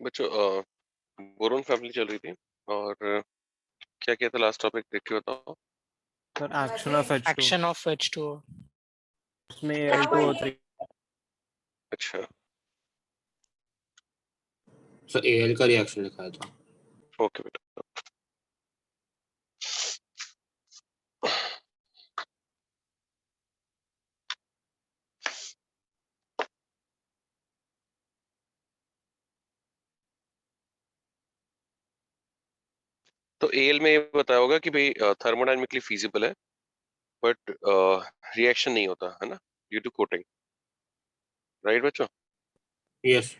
बच्चों boron family चल रही थी और क्या किया था लास्ट टॉपिक देख के बताओ। Sir action of H2 Action of H2O. उसमें Al2O3 अच्छा सर एल का रिएक्शन लिखा था। ओके बेटा। तो एल में ये बताया होगा कि भाई थर्मोडायनेमिकली फीजिबल है बट रिएक्शन नहीं होता है ना ड्यू टू कोटिंग, राइट बच्चों? यस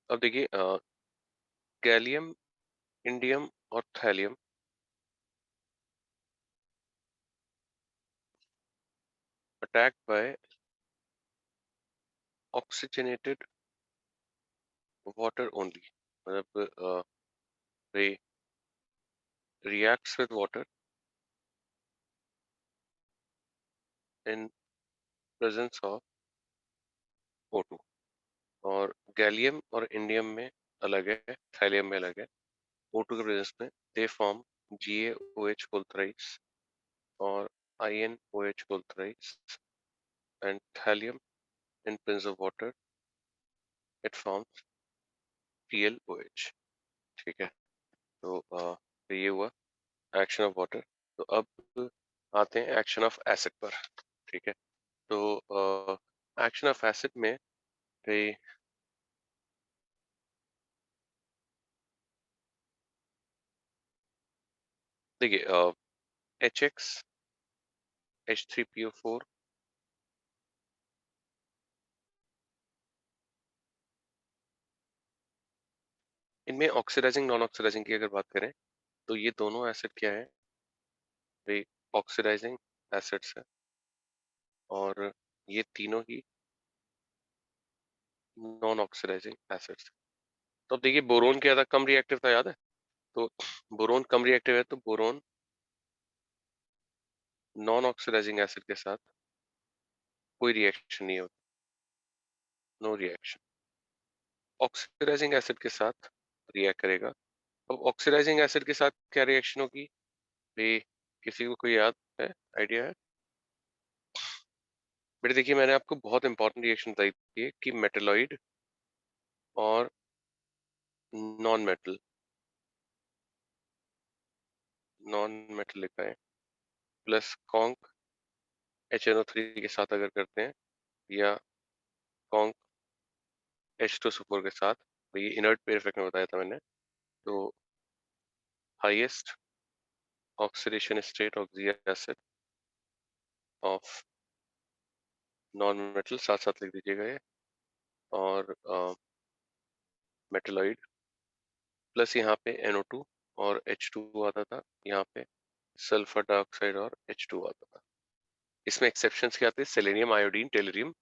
अब देखिए गैलियम, इंडियम और thallium attacked by oxygenated water only, मतलब they reacts with water in presence of O2। और गैलियम और इंडियम में अलग है, थैलियम में अलग है। O2 के प्रेजेंस में they form GaOH whole thrice और InOH whole thrice and thallium in presence of water it forms TlOH। ठीक है, तो ये हुआ एक्शन ऑफ वाटर। तो अब आते हैं एक्शन ऑफ एसिड पर। ठीक है, तो एक्शन ऑफ एसिड में भाई देखिए HX H3PO4 इनमें ऑक्सीडाइजिंग नॉन ऑक्सीडाइजिंग की अगर बात करें तो ये दोनों एसिड क्या है भाई, ऑक्सीडाइजिंग एसिड्स है और ये तीनों ही नॉन ऑक्सीडाइजिंग एसिड्स। तो अब देखिए बोरोन क्या था, कम रिएक्टिव था, याद है? तो बोरोन कम रिएक्टिव है तो बोरोन नॉन ऑक्सीडाइजिंग एसिड के साथ कोई रिएक्शन नहीं होता, नो रिएक्शन। ऑक्सीडाइजिंग एसिड के साथ रिएक्ट करेगा। अब ऑक्सीडाइजिंग एसिड के साथ क्या रिएक्शन होगी भाई, किसी को कोई याद है, आइडिया है? बेटे देखिए मैंने आपको बहुत इंपॉर्टेंट रिएक्शन बताई थी कि मेटेलॉइड और नॉन मेटल, नॉन मेटल लिखा है प्लस कॉन्क HNO3 के साथ अगर करते हैं या कॉन्क H2SO4 के साथ, तो ये इनर्ट पेयर इफेक्ट में बताया था मैंने। तो highest oxidation state of the acid of non metal, साथ साथ लिख दीजिएगा ये, और मेटलॉइड प्लस यहाँ पे NO2 और H2 आता था, यहाँ पे सल्फर डाइऑक्साइड और H2 आता था। इसमें एक्सेप्शंस क्या आते हैं, सेलेनियम, आयोडीन, टेलरियम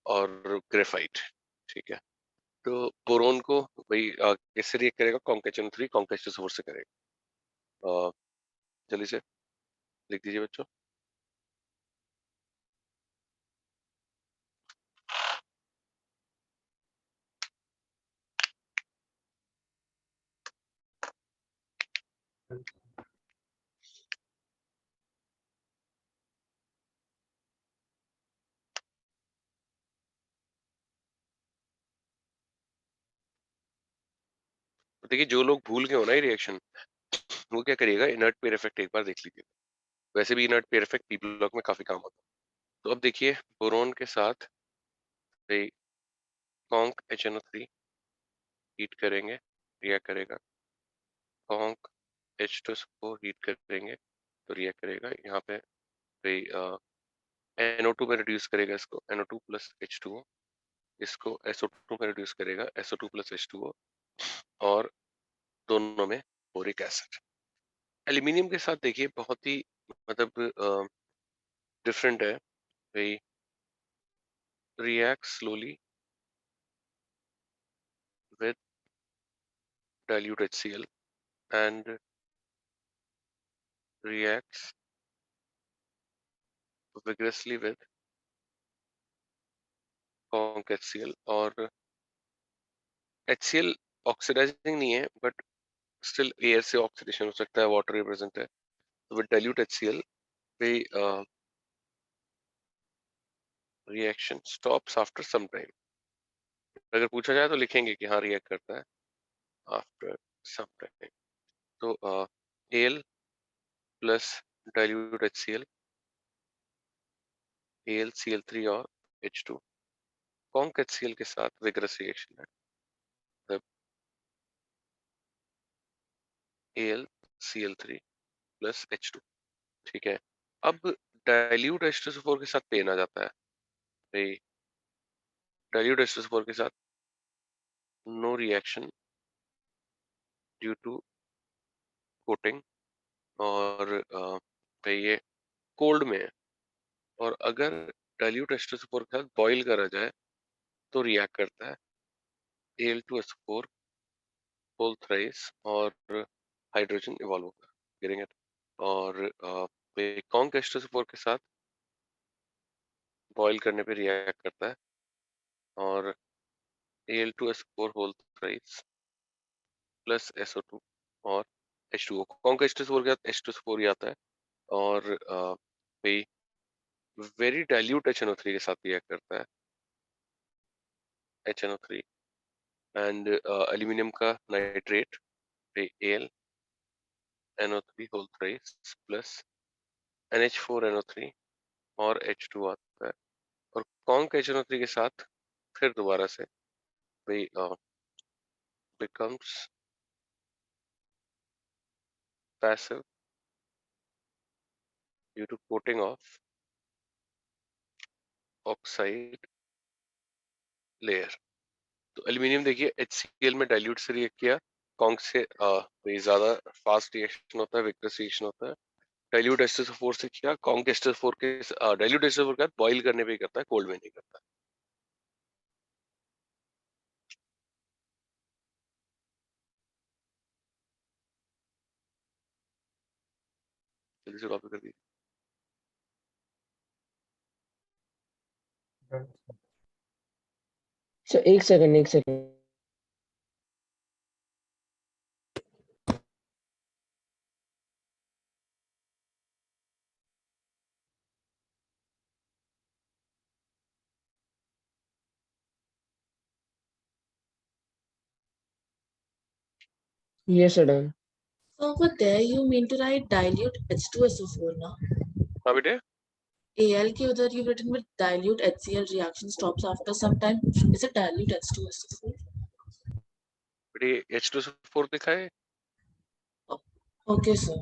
और ग्रेफाइट। ठीक है, तो बोरोन को भाई किससे रिएक्ट करेगा, कॉन्क HNO3 कॉन्क H2SO4 से करेगा। जल्दी से लिख दीजिए बच्चों। तो देखिए जो लोग भूल गए हो ना ये रिएक्शन, वो क्या करिएगा, इनर्ट पेयर इफेक्ट एक बार देख लीजिए। वैसे भी inert pair effect P block में काफी काम होता है। तो अब देखिए बोरोन के साथ कॉन्क HNO3 हीट करेंगे, रिएक्ट करेगा। कॉन्क H2SO4 हीट करेंगे तो रिएक्ट करेगा। यहाँ पे NO2 में रिड्यूस करेगा इसको, NO2 प्लस H2O, इसको SO2 में रिड्यूस करेगा, SO2 प्लस H2O, और दोनों में बोरिक एसिड। एल्यूमिनियम के साथ देखिए बहुत ही मतलब डिफरेंट है भाई। React slowly with dilute HCl and reacts vigorously with conc HCl। और HCl ऑक्सीडाइजिंग नहीं है बट स्टिल एयर से ऑक्सीडेशन हो सकता है, वाटर रिप्रेजेंट है, तो with dilute HCl the reaction stops after some time। अगर पूछा जाए तो लिखेंगे कि हाँ रिएक्ट करता है आफ्टर सम टाइम। तो Al plus dilute HCl, AlCl3 और H2 कॉन्क HCl के साथ विगरस रिएक्शन है, तब AlCl3 प्लस H2। ठीक है, अब डाइल्यूट H2SO4 के साथ पेन आ जाता है भाई। डाइल्यूट H2SO4 के साथ no reaction due to coating, और भाई ये कोल्ड में है। और अगर डाइल्यूट H2SO4 के साथ बॉईल करा जाए तो रिएक्ट करता है Al2SO4 होल थ्राइस और हाइड्रोजन इवॉल्व होगा, गिरेंगे। और कॉन्क H2SO4 के साथ बॉईल करने पे रिएक्ट करता है और Al2SO4 whole thrice plus SO2 और H2O। कॉन्क H2SO4 के साथ H2SO4 ही आता है और भाई वेरी डाइल्यूट HNO3 के साथ रिएक्ट करता है HNO3 एंड एल्यूमिनियम का nitrate AlNO3 whole thrice plus NH4NO3 और H2 आता है। और कॉन्क HNO3 के साथ फिर दोबारा से भाई becomes passive due to coating of oxide layer। तो एल्यूमिनियम देखिए HCl में डाइल्यूट से रिएक्ट किया, कॉन्क से भाई ज्यादा फास्ट रिएक्शन होता है, विगरस रिएक्शन होता है। डाइल्यूट H2SO4 से किया, कॉन्क H2SO4 के डाइल्यूट H2SO4 के साथ बॉईल करने पे ही करता है, कोल्ड में नहीं करता। जल्दी से कॉपी कर दीजिए। सर एक सेकंड एक second. Yes, sir, done. So over there you mean to write dilute H2SO4 now? हाँ बेटे, Al के उधर you've written with dilute HCl reaction stops after some time. Is it dilute H2SO4? बेटे H2SO4 दिखा है। Okay, sir.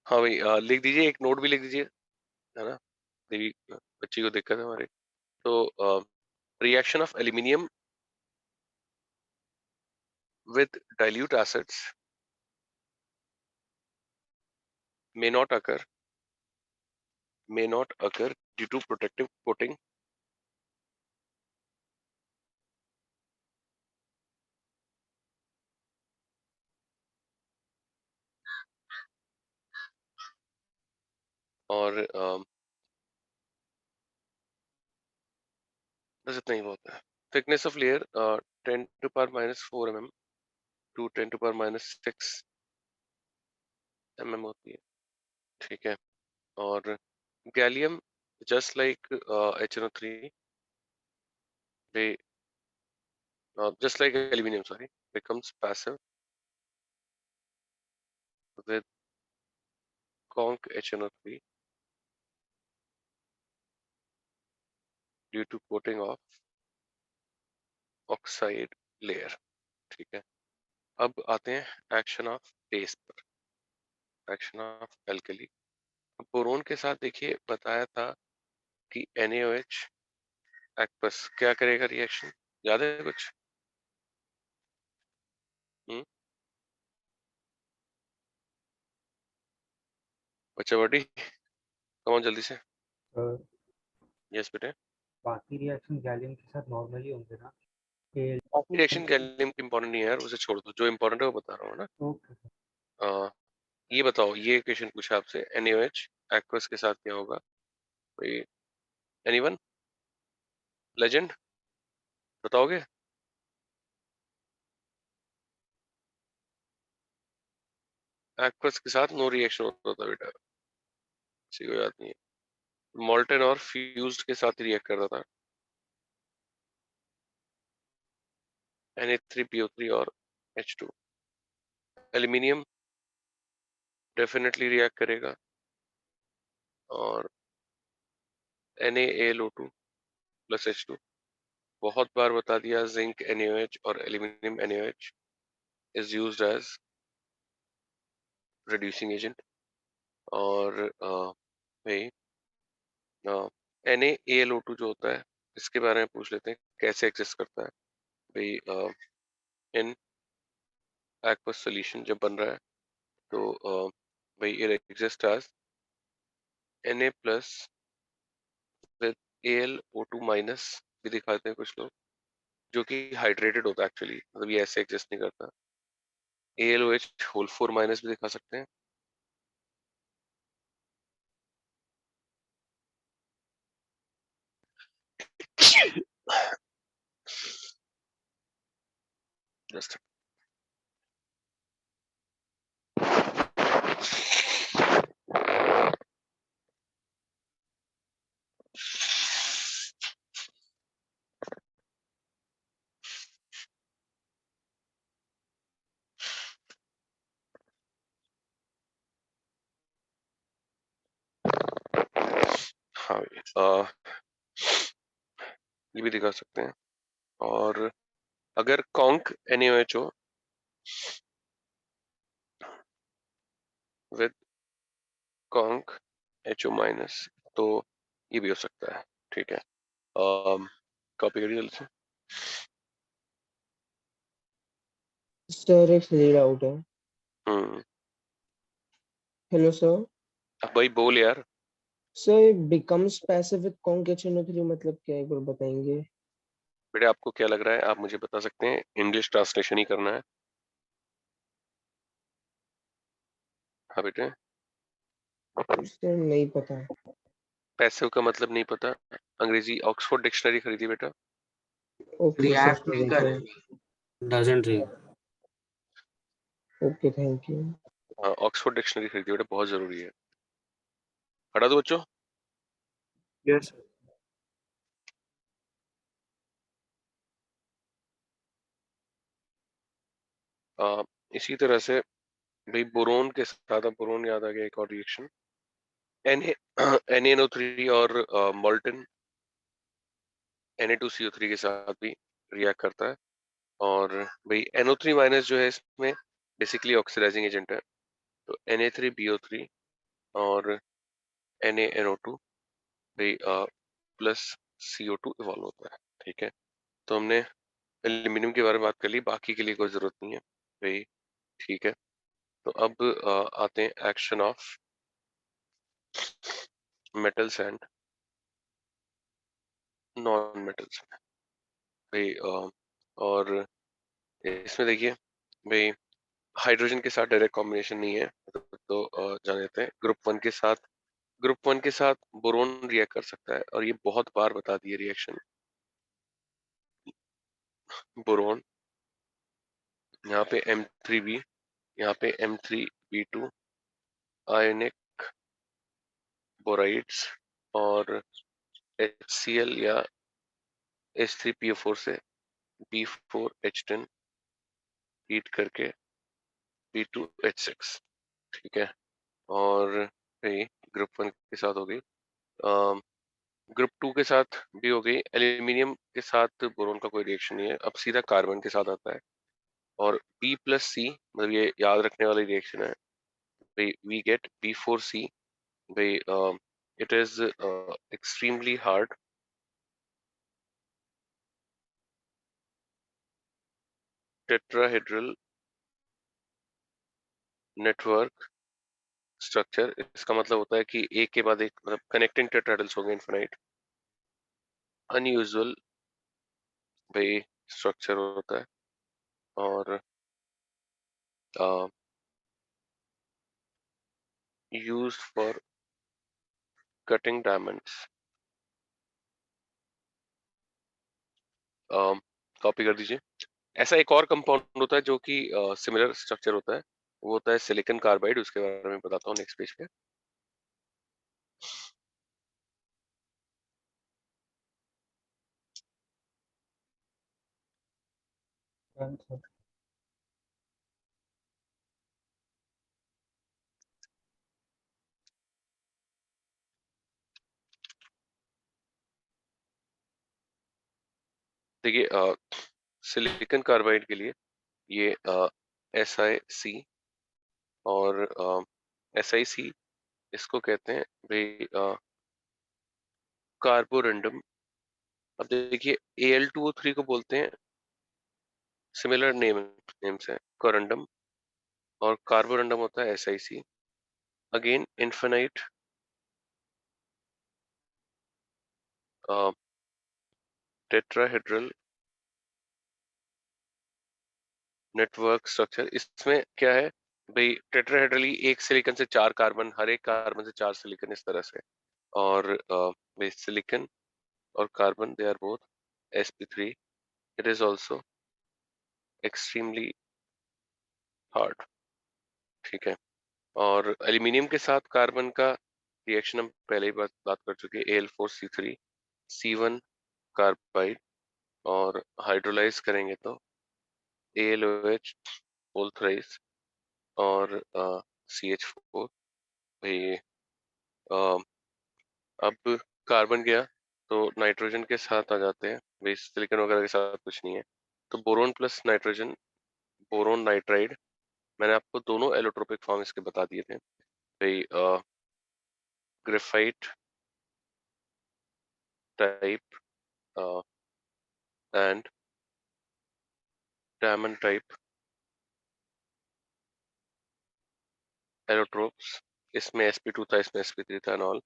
हाँ भाई लिख दीजिए, एक नोट भी लिख दीजिए, है ना, मेरी बच्ची को दिक्कत है हमारे। तो reaction of aluminium with dilute acids may not occur due to protective coating और बस इतना ही बहुत है। thickness of layer 10 to power minus 4 mm to 10 to power minus 6 mm होती है। ठीक है, और gallium just like HNO3 they just like aluminum sorry becomes passive with conc HNO3 due to coating of oxide layer। ठीक है, अब आते हैं एक्शन ऑफ बेस पर, एक्शन ऑफ एल्कली। बोरोन के साथ देखिए बताया था कि NaOH एक्वस क्या करेगा रिएक्शन, याद है कुछ? बच्चा बड़ी कौन जल्दी से सर यस बेटे बाकी रिएक्शन गैलियम के साथ नॉर्मली होंगे ना? रिएक्शन गैलियम इंपॉर्टेंट नहीं है यार, उसे छोड़ दो, जो इंपॉर्टेंट है वो बता रहा हूँ ना। Okay sir. ये बताओ, ये क्वेश्चन पूछा आपसे, NaOH एक्वस के साथ क्या होगा? कोई एनीवन लेजेंड बताओगे? एक्वस के साथ नो रिएक्शन होता था बेटा, किसी को याद नहीं है। मॉल्टन और फ्यूज्ड के साथ रिएक्ट करता था, Na3PO3 और H2। एल्यूमिनियम डेफिनेटली रिएक्ट करेगा, और NaAlO2 प्लस H2 बहुत बार बता दिया। जिंक NaOH और aluminium NaOH is used as reducing agent. और भाई NaAlO2 जो होता है, इसके बारे में पूछ लेते हैं, कैसे एग्जिस्ट करता है भाई। इन एक्वस सॉल्यूशन जब बन रहा है तो भाई it exist as Na plus with AlO2 minus भी दिखाते हैं कुछ लोग, जो कि हाइड्रेटेड होता है एक्चुअली, मतलब ये ऐसे एग्जिस्ट नहीं करता। AlOH होल 4 माइनस भी दिखा सकते हैं। Just हाँ, ये भी दिखा सकते हैं। और अगर कॉन्क NaOH हो विद कॉन्क HO माइनस, तो ये भी हो सकता है। ठीक है, कॉपी करिए जल्दी से। सर एक लीड आउट है। हम्म, हेलो सर। अब भाई बोल यार। Sir becomes passive with conc HNO3 मतलब क्या है, एक बार बताएंगे? बेटे आपको क्या लग रहा है, आप मुझे बता सकते हैं? इंग्लिश ट्रांसलेशन ही करना है। हाँ बेटे, सर नहीं पता। पैसिव का मतलब नहीं पता? अंग्रेजी ऑक्सफोर्ड डिक्शनरी खरीदी बेटा। ओके सर, रिएक्ट नहीं ठीक है। करेगा, doesn't react. Okay, thank you. हाँ, ऑक्सफोर्ड डिक्शनरी खरीदी बेटा, बहुत जरूरी है। हटा दो बच्चों। यस इसी तरह से भाई बोरोन के साथ, अब बोरोन याद आ गया, एक और रिएक्शन NaNO3 और मोल्टन Na2CO3 के साथ भी रिएक्ट करता है। और भाई NO3 माइनस जो है इसमें बेसिकली ऑक्सीडाइजिंग एजेंट है, तो Na3BO3 और NaNO2 भाई प्लस CO2 इवॉल्व होता है। ठीक है, तो हमने एल्यूमिनियम के बारे में बात कर ली, बाकी के लिए कोई जरूरत नहीं है भाई। ठीक है, तो अब आते हैं action of metals and non metals भाई। और इसमें देखिए भाई, हाइड्रोजन के साथ डायरेक्ट कॉम्बिनेशन नहीं है, तो जान लेते हैं। ग्रुप वन के साथ बोरोन रिएक्ट कर सकता है, और ये बहुत बार बता दिए रिएक्शन। बोरोन यहाँ पे M3B, यहाँ पे M3B2 आयोनिक बोराइड्स, और HCl या H3PO4 से B4H10 हीट करके B2H6। ठीक है, और भाई ग्रुप 1 के साथ हो गई। ग्रुप 2 के साथ भी हो गई। एल्यूमिनियम के साथ बोरोन का कोई रिएक्शन नहीं है, अब सीधा कार्बन के साथ आता है। और B+C, मतलब ये याद रखने वाली रिएक्शन है भाई। वी गेट B4C भाई। It is extremely hard tetrahedral network structure, इसका मतलब होता है कि एक के बाद एक, मतलब कनेक्टिंग टेट्राहेड्रल्स होंगे इनफिनाइट। अनयूजुअल भाई स्ट्रक्चर होता है, और used for cutting diamonds. Copy कर दीजिए। ऐसा एक और कंपाउंड होता है जो कि सिमिलर स्ट्रक्चर होता है, वो होता है सिलिकॉन कार्बाइड। उसके बारे में बताता हूँ नेक्स्ट पेज पे। देखिए सिलिकॉन कार्बाइड के लिए ये SiC, और SiC इसको कहते हैं भाई कार्बोरंडम। अब देखिए Al2O3 को बोलते हैं, सिमिलर नेम्स है, कोरंडम, और कार्बोरंडम होता है SiC। Again infinite tetrahedral network structure. इसमें क्या है भाई, टेट्राहेड्रली एक सिलिकॉन से 4 कार्बन, हर एक कार्बन से 4 सिलिकॉन, इस तरह से। और भाई सिलिकॉन और carbon they are both sp3। It is also extremely hard, ठीक है। और एल्यूमिनियम के साथ कार्बन का रिएक्शन हम पहले ही बात कर चुके हैं, Al4C3 C1 कार्बाइड, और हाइड्रोलाइज करेंगे तो AlOH होल थ्राइस और CH4। भाई अब कार्बन गया तो नाइट्रोजन के साथ आ जाते हैं, भाई सिलिकॉन वगैरह के साथ कुछ नहीं है। तो boron plus nitrogen, boron nitride. मैंने आपको दोनों एलोट्रोपिक फॉर्म इसके बता दिए थे भाई, graphite type and diamond type allotropes. इसमें sp2 था, इसमें sp3 था, एंड ऑल।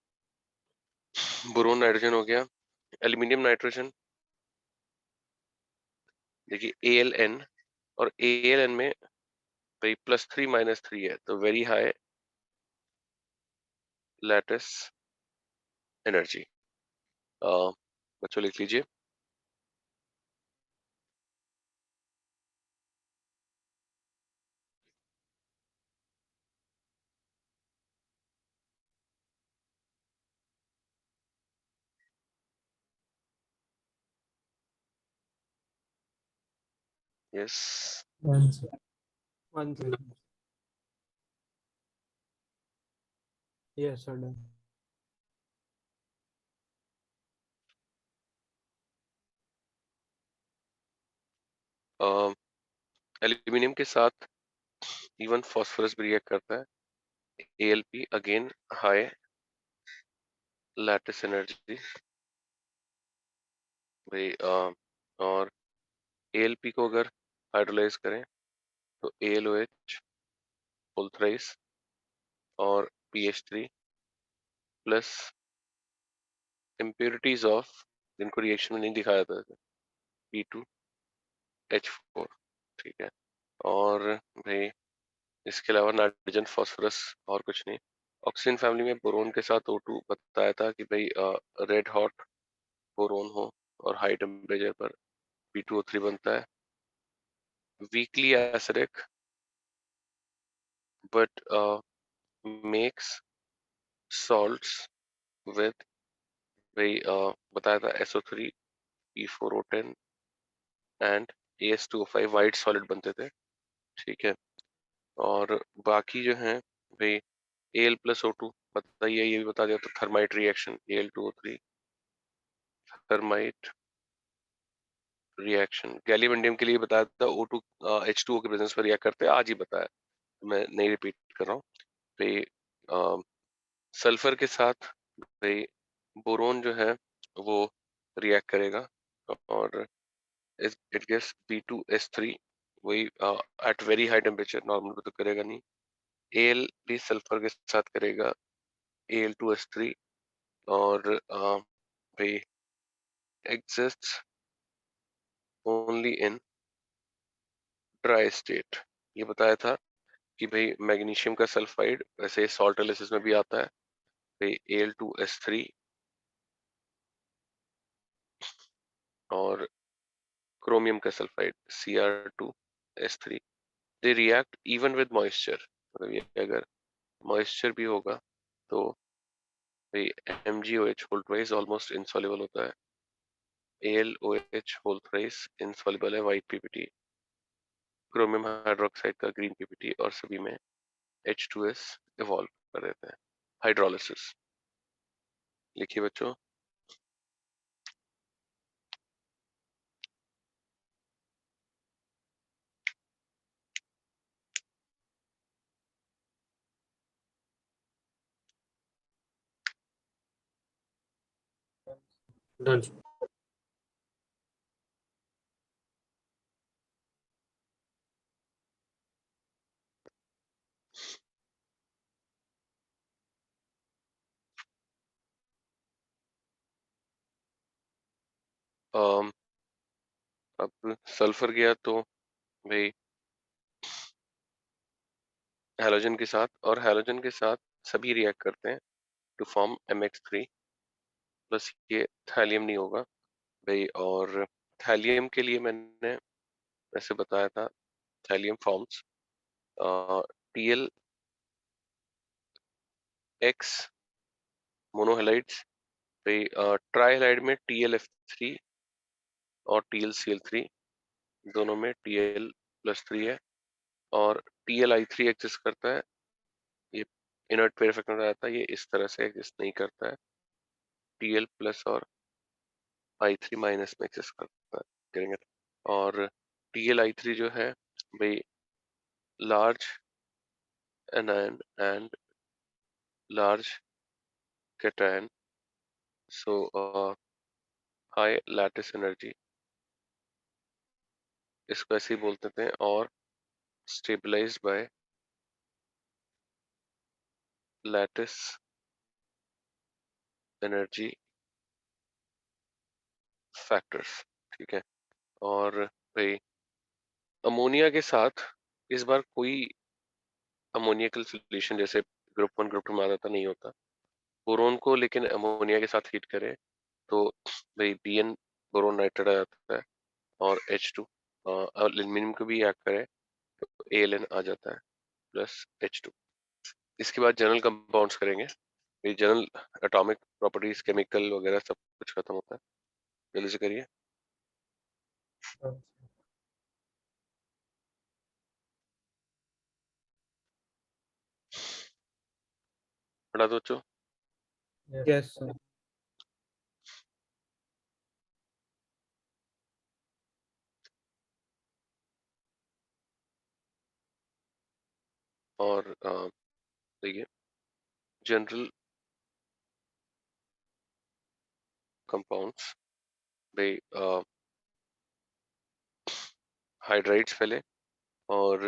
बोरोन नाइट्रोजन हो गया। एल्यूमिनियम नाइट्रोजन, देखिए ALN, और ALN में भाई +3 -3 है, तो वेरी हाई लैटिस एनर्जी। बच्चों लिख लीजिए। Yes, One second. One second. Yes, sir. Done. Aluminium के साथ इवन फास्फोरस भी रिएक्ट करता है। AlP again high lattice energy भाई, और AlP को अगर हाइड्रोलाइज करें तो AlOH होल थ्राइस और PH3 प्लस इम्प्योरिटीज ऑफ, जिनको रिएक्शन में नहीं दिखाया था, P2H4, ठीक है। और भाई इसके अलावा नाइट्रोजन, फास्फोरस, और कुछ नहीं। ऑक्सीजन फैमिली में बोरोन के साथ O2 बताया था कि भाई रेड हॉट बोरोन हो और हाई टेम्परेचर पर P2O3 बनता है। Weakly acidic but makes salts with, भाई बताया था SO3 P4O10 and AS2O5, white solid बनते थे, ठीक है। और बाकी जो है भाई Al+O2 बताइए, ये भी बता दिया। तो thermite reaction Al2O3 thermite reaction. Gallium indium के लिए बताया था, O2 H2O के प्रेजेंस पर रिएक्ट करते हैं, आज ही बताया, मैं नहीं रिपीट कर रहा हूँ। भाई सल्फर के साथ भाई बोरोन जो है वो रिएक्ट करेगा, और इट गिव्स P2S3, वही at very high temperature, normal पे तो करेगा नहीं। Al भी सल्फर के साथ करेगा Al2S3 और भाई exists only in dry state। ये बताया था कि भाई मैग्नीशियम का सल्फाइड वैसे सॉल्ट एनालिसिस में भी आता है। भाई Al2S3 और क्रोमियम का sulphide Cr2S3 they react even with moisture. मतलब ये अगर मॉइस्चर भी होगा तो भाई MgOH whole twice almost insoluble होता है। AlOH होल थ्राइस इनसॉल्युबल है व्हाइट पीपीटी, क्रोमियम हाइड्रोक्साइड का ग्रीन पीपीटी, और सभी में H2S इवॉल्व कर देते हैं। हाइड्रोलिसिस लिखिए बच्चों। Done. अब सल्फर गया तो भाई हैलोजन के साथ, और हैलोजन के साथ सभी रिएक्ट करते हैं टू फॉर्म MX3 प्लस ये थैलियम नहीं होगा भाई। और थैलियम के लिए मैंने वैसे बताया था थैलियम फॉर्म्स TL X मोनोहेलाइड्स भाई, ट्राइहेलाइड में TLF3 और TLCl3 दोनों में Tl+3 है, और TLI3 एग्जिस्ट करता है। ये इनर्ट पेयर इफेक्ट में आता है, ये इस तरह से एग्जिस्ट नहीं करता है। Tl+ और I3- में एग्जिस्ट करता है करेंगे। और TLI3 जो है भाई large anion and large cation, so high lattice energy, इसको ऐसे ही बोलते थे, और stabilised by lattice energy factors. ठीक है। और भाई अमोनिया के साथ इस बार कोई अमोनियकल सोल्यूशन जैसे ग्रुप 1 ग्रुप 2 में आता नहीं होता। बोरोन को लेकिन अमोनिया के साथ हीट करें तो भाई Bn बोरोन नाइट्रेट आ जाता है, और H2 एल्यूमिनियम को भी ऐड करें तो Aln आ जाता है प्लस H2। इसके बाद जनरल कंपाउंड्स करेंगे। ये जनरल एटॉमिक प्रॉपर्टीज केमिकल वगैरह सब कुछ खत्म होता है। जल्दी से करिए। Done. पढ़ा दो बच्चों। Yes, sir. और देखिए जनरल कंपाउंड्स भाई हाइड्राइड्स पहले, और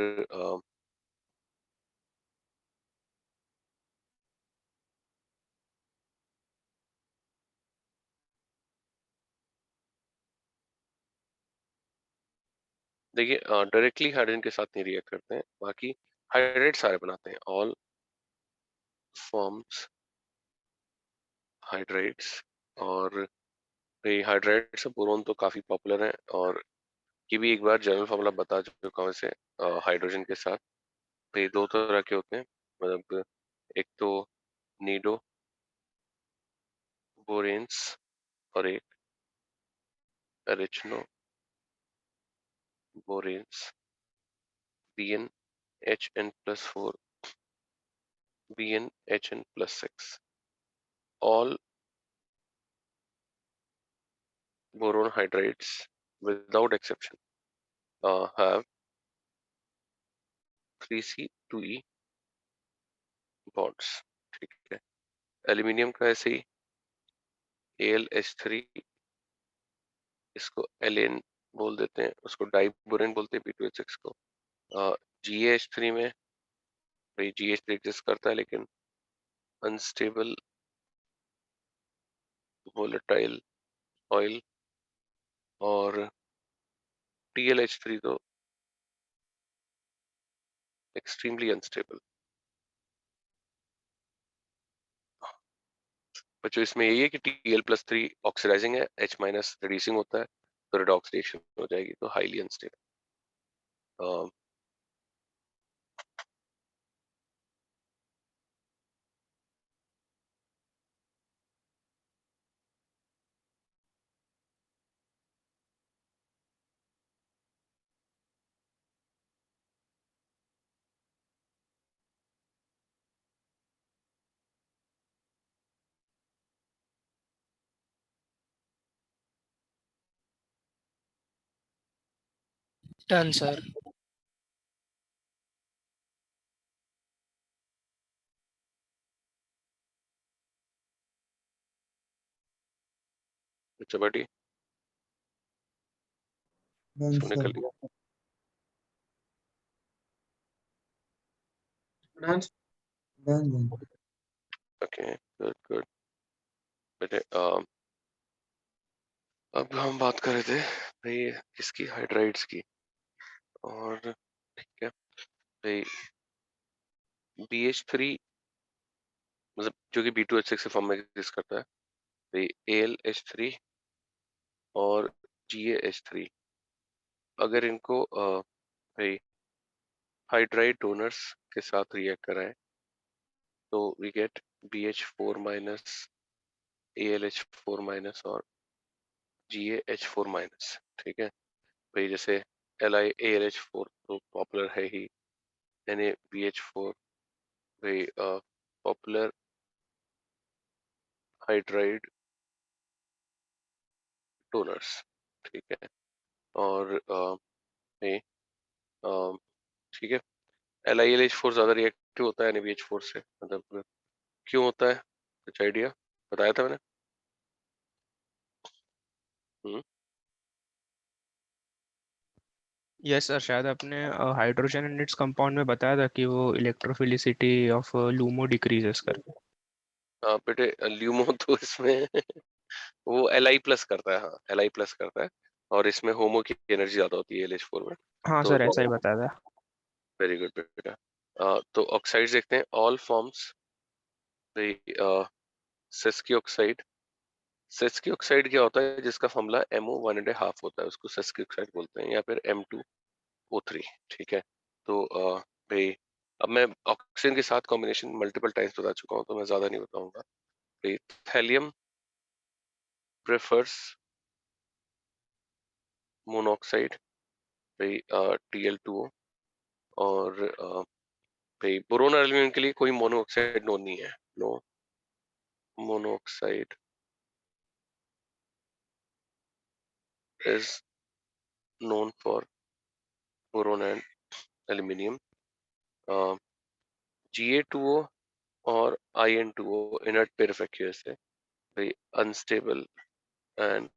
देखिए डायरेक्टली हाइड्रोजन के साथ नहीं रिएक्ट करते हैं, बाकी हाइड्राइड सारे बनाते हैं। All forms hydrides. और भाई हाइड्राइड से बोरोन तो काफी पॉपुलर है, और ये भी एक बार जनरल फॉर्मूला बता चुका हूँ इसे। हाइड्रोजन के साथ भाई दो तरह के होते हैं, मतलब एक तो नीडो बोरेन्स और एक रिचनो बोरेन्स। BnHn+4 BnHn+6 all boron hydrides without exception have 3C2E bonds। ठीक है। एल्यूमिनियम का ऐसे ही AlH3, इसको एलेन बोल देते हैं, उसको डाइबोरेन बोलते हैं, B2H6 को। GaH3 में भाई GH3 एग्जिस्ट करता है लेकिन अनस्टेबल वोलेटाइल ऑयल, और TLH3 तो एक्सट्रीमली अनस्टेबल। बच्चों इसमें यही है कि Tl+3 ऑक्सीडाइजिंग है, H- रिड्यूसिंग होता है, तो रिडॉक्स रिएक्शन हो जाएगी, तो हाईली अनस्टेबल। Done, sir. अच्छा बेटी Done, सोने sir. कर लिया। Done. Done. Okay good good बेटे अब हम बात कर रहे थे भाई इसकी हाइड्राइड्स की, और ठीक है भाई BH3 मतलब जो कि B2H6 के फॉर्म में एग्जिस्ट करता है, भाई AlH3 और GaH3 अगर इनको भाई हाइड्राइड डोनर्स के साथ रिएक्ट कराएं तो we get BH4 minus, AlH4 minus और GaH4 माइनस। ठीक है भाई जैसे LiAlH4 तो पॉपुलर है ही, NaBH4 भाई पॉपुलर हाइड्राइड डोनर्स। ठीक है और भाई ठीक है LiLH4 ज्यादा रिएक्टिव होता है NaBH4 से, मतलब क्यों होता है, कुछ आइडिया बताया था मैंने? हम्म यस सर, शायद आपने हाइड्रोजन एंड इट्स कंपाउंड में बताया था कि वो इलेक्ट्रोफिलिसिटी ऑफ लूमो डिक्रीजेस करके। बेटे ल्यूमो तो इसमें वो Li+ करता है, हाँ Li+ करता है, और इसमें होमो की एनर्जी ज्यादा होती है LH4 में। हाँ तो सर, ऐसा ही बताया था। वेरी गुड बेटा। तो ऑक्साइड्स देखते हैं, ऑल फॉर्म्स सेस्की ऑक्साइड। सेस्की ऑक्साइड क्या होता है, जिसका फॉर्मूला MO1.5 होता है, उसको सेस्की ऑक्साइड बोलते हैं, या फिर M2O3। ठीक है तो भाई अब मैं ऑक्सीजन के साथ कॉम्बिनेशन मल्टीपल टाइम्स बता चुका हूँ तो मैं ज्यादा नहीं बताऊंगा। भाई थैलियम प्रेफर्स मोनोऑक्साइड, भाई Tl2O, और भाई बोरोन एल्यूमिनियम के लिए कोई मोनोऑक्साइड नोन नहीं है, no monoxide is known for boron and aluminium। Ga2O और In2O inert pair of aqueous है, very unstable and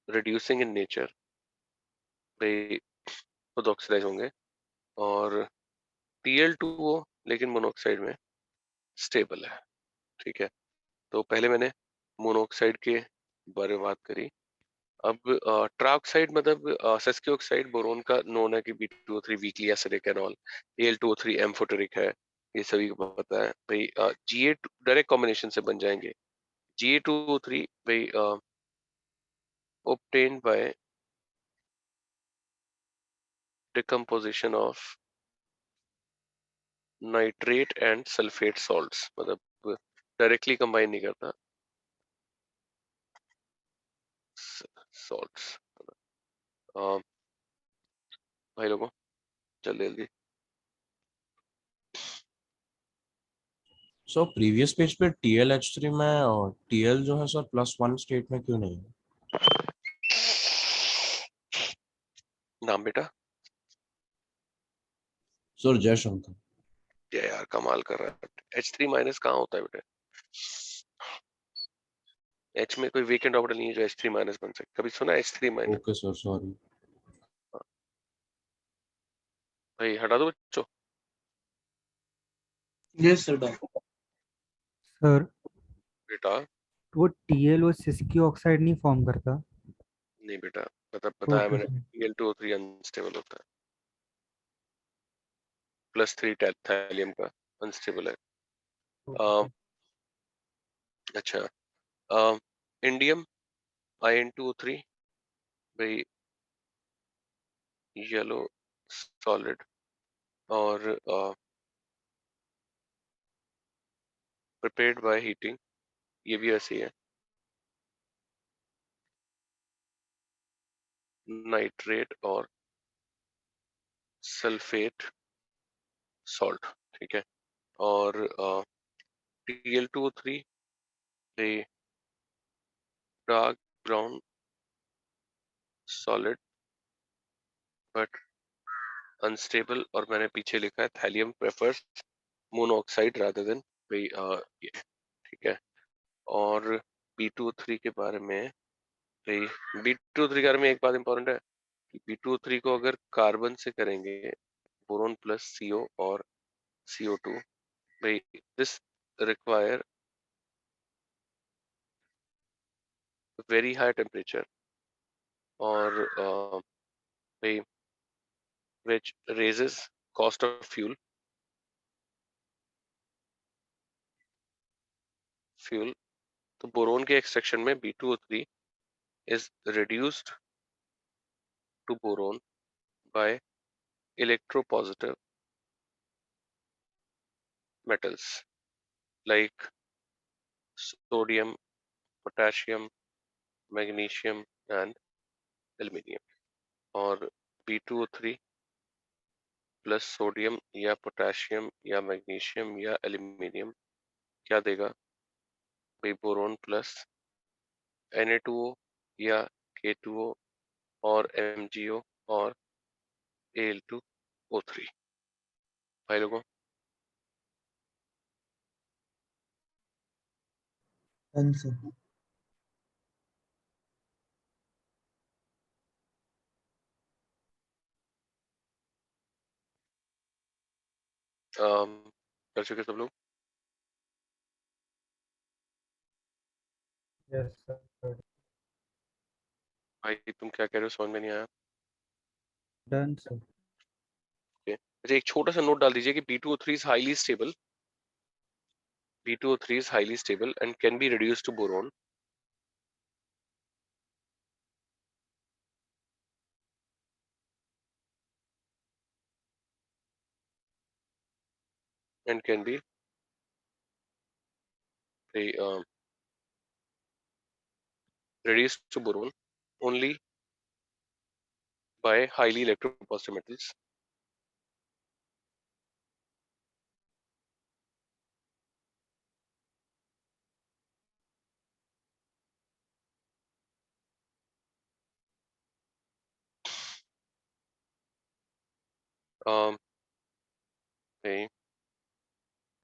reducing in nature, भाई खुद ऑक्सीडाइज होंगे, और Tl2O लेकिन मोनोऑक्साइड में स्टेबल है। ठीक है तो पहले मैंने मोनोऑक्साइड के बारे में बात करी। अब ट्राऑक्साइड मतलब सेस्की ऑक्साइड बोरोन का नोन है कि B2O3 weakly acidic and all, Al2O3 amphoteric है, ये सभी को पता है भाई। Ga2 डायरेक्ट कॉम्बिनेशन से बन जाएंगे। Ga2O3 भाई obtained by decomposition of nitrate and sulfate salts, मतलब डायरेक्टली कंबाइन नहीं करता salts। भाई लोगों जल्दी जल्दी। सो प्रीवियस पेज पे TlH3 में और Tl जो है सर +1 स्टेट में क्यों नहीं है? नाम बेटा? सर जयशंकर। ये यार कमाल कर रहा है, H3 माइनस कहाँ होता है बेटे? H में कोई वेकेंट ऑर्बिटल नहीं है जो H3 माइनस बन सके, कभी सुना H3 minus? Okay sir sorry. भाई हटा दो बच्चों। Yes, sir. Done. सर बेटा वो टीएल और सिस्की ऑक्साइड नहीं फॉर्म करता? नहीं बेटा, बताया ओके मैंने, सर। Al2O3 अनस्टेबल होता है, +3 थैलियम का अनस्टेबल है। ओके अच्छा, इंडियम In2O3 भाई येलो सॉलिड और प्रिपेयर्ड बाय हीटिंग, ये भी ऐसे ही है। नाइट्रेट और सल्फेट सॉल्ट, ठीक है। और Tl2O3 dark brown solid but unstable, और मैंने पीछे लिखा है thallium prefers monoxide rather than भाई ये, ठीक है। और B2O3 के बारे में भाई, B2O3 के बारे में एक बात इंपॉर्टेंट है कि B2O3 को अगर कार्बन से करेंगे, बोरोन प्लस CO और CO2, भाई this require very high temperature और भाई which raises cost of fuel। तो बोरोन के एक्सट्रैक्शन में B2O3 is reduced to boron by electropositive metals like sodium, potassium, magnesium and aluminium। और B2O3 प्लस सोडियम या potassium या magnesium या aluminium क्या देगा भाई, बोरोन प्लस Na2O या K2O और MgO और Al2O3। भाई लोगों, Done, sir. कर चुके सब लोग? Yes sir. भाई तुम क्या कह रहे हो, समझ में नहीं आया। Done sir. अच्छा, एक छोटा सा नोट डाल दीजिए कि B2O3 is highly stable, B2O3 is highly stable and can be reduced to boron। and can be reduced to boron only by highly electropositive metals।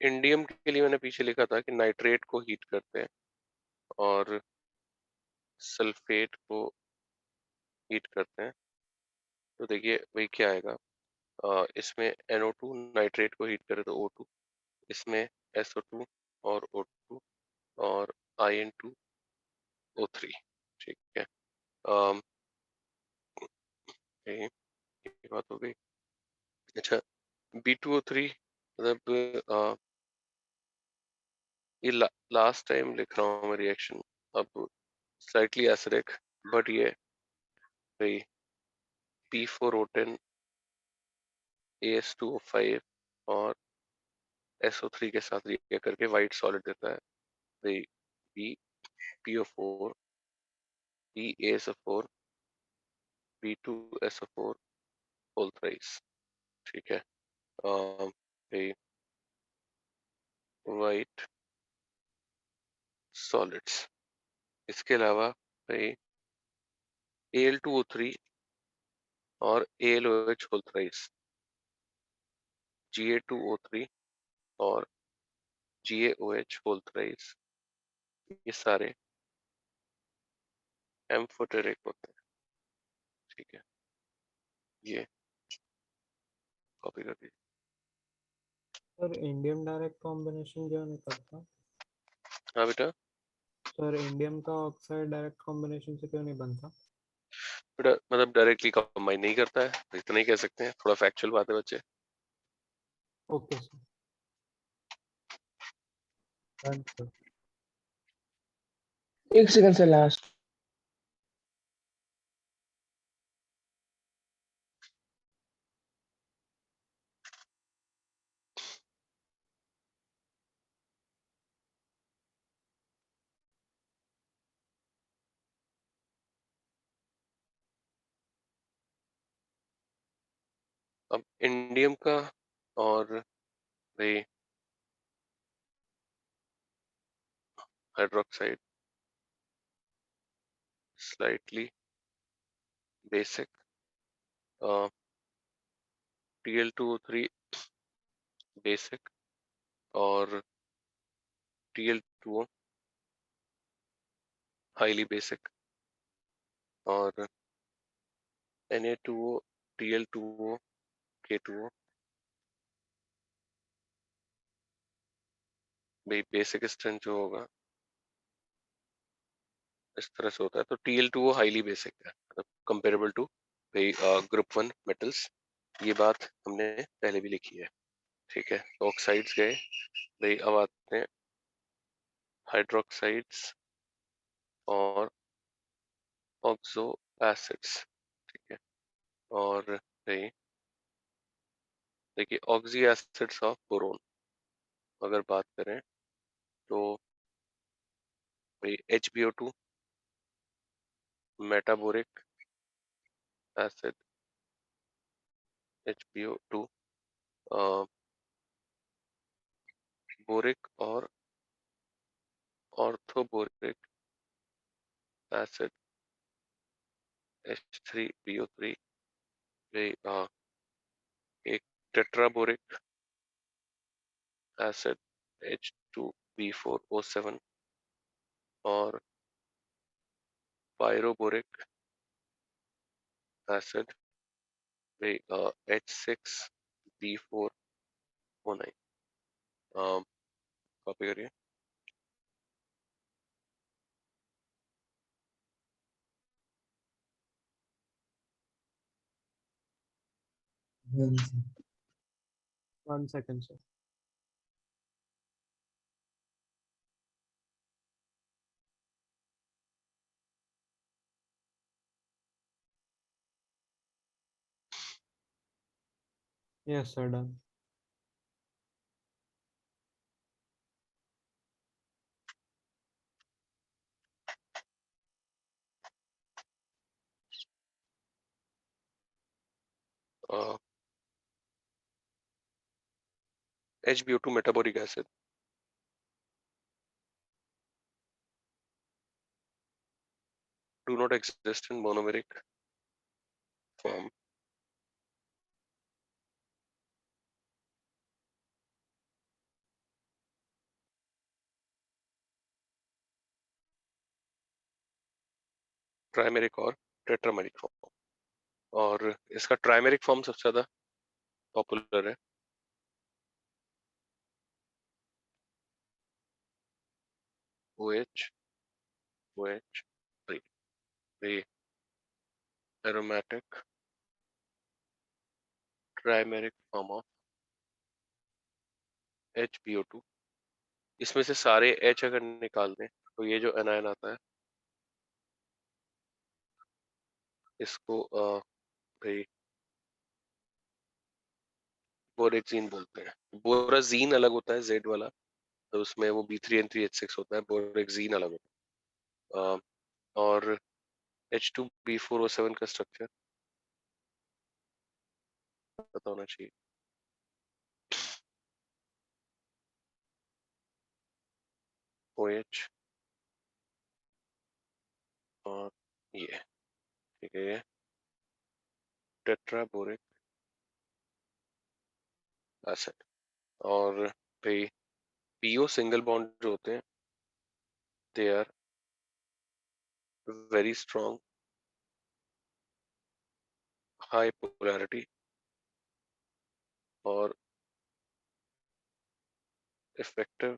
Indium के लिए मैंने पीछे लिखा था कि नाइट्रेट को हीट करते हैं और सल्फेट को हीट करते हैं। तो देखिए वही क्या आएगा, इसमें NO2 नाइट्रेट को हीट करे तो O2, इसमें SO2 और O2 और In2O3, ठीक है। अम, ये बात हो गई। अच्छा, B2O3 मतलब ये लास्ट टाइम लिख रहा हूँ मैं रिएक्शन, अब स्लाइटली एसिडिक, बट ये भाई P4O10 AS2O5 और SO3 के साथ रिएक्ट करके व्हाइट सॉलिड देता है भाई, PPO4 PaSO4 B2SO4 whole thrice, ठीक है। भाई व्हाइट सॉलिड्स, इसके अलावा भाई Al2O3 और AlOH होल थ्राइस, Ga2O3 और GaOH होल थ्राइस, ये सारे एम्फोटेरिक होते हैं, ठीक है। ये कॉपी कर दीजिए। सर इंडियम डायरेक्ट कॉम्बिनेशन क्यों नहीं करता? हाँ बेटा, सर इंडियम का ऑक्साइड डायरेक्ट कॉम्बिनेशन से क्यों नहीं बनता? बेटा मतलब डायरेक्टली कंबाइन नहीं करता है, इतना ही कह सकते हैं, थोड़ा फैक्चुअल बात है बच्चे। Okay sir. Done sir. एक सेकंड से लास्ट। अब इंडियम का और भाई hydroxide slightly basic, Tl2O3 basic और Tl2O हाईली बेसिक और Na2O Tl2O K2O भाई बेसिक स्ट्रेंथ जो होगा इस तरह से होता है, तो Tl2O हाईली बेसिक है, मतलब कंपेरेबल टू भाई ग्रुप 1 मेटल्स। ये बात हमने पहले भी लिखी है, ठीक है। ऑक्साइड्स गए भाई, अब आते हैं हाइड्रोक्साइड्स और ऑक्सो एसिड्स, ठीक है। और भाई देखिए ऑक्सी एसिड्स ऑफ बोरोन अगर बात करें तो भाई HbO2 metaboric acid, HbO2 boric और ऑर्थोबोरिक एसिड H3BO3, भाई एक टेट्राबोरिक एसिड H2B4O7 और पायरोबोरिक एसिड भाई H6B4O9। कॉपी करिए। Done sir. 1 second sir. Yes sir done. HbO2 metaboric acid do not exist in monomeric form. Trimeric और टेट्रामेरिक फॉर्म, और इसका trimeric form सबसे ज्यादा पॉपुलर है। OH OH3, the aromatic trimeric form of HbO2। इसमें से सारे H अगर निकाल दें तो ये जो एनायन आता है इसको भाई बोरेक्सीन बोलते हैं। बोराजीन अलग होता है Z वाला, तो उसमें वो B3N3H6 होता है, बोरेक्सीन अलग होता है। और H2B4O7 का स्ट्रक्चर पता होना चाहिए। OH और ये, ठीक है, ये टेट्राबोरिक एसिड। और भाई PO सिंगल बॉन्ड जो होते हैं they are very strong, high polarity और effective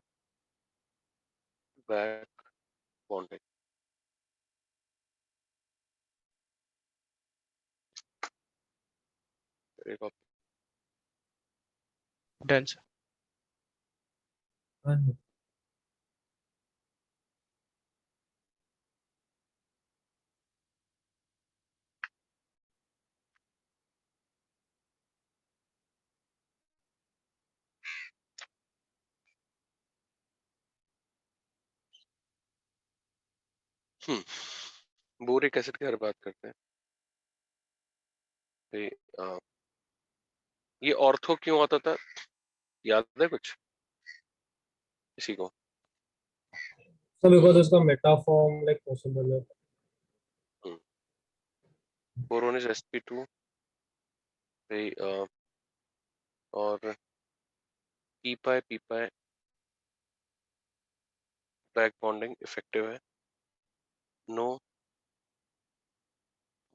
back bonding. Done sir. हाँ जी। बोरिक एसिड की अगर बात करते हैं तो ये ऑर्थो क्यों आता था, याद है कुछ किसी को? So because उसका metaform like possible है. बोरोन इज sp2 और पी पाई बैक बॉन्डिंग इफेक्टिव है, नो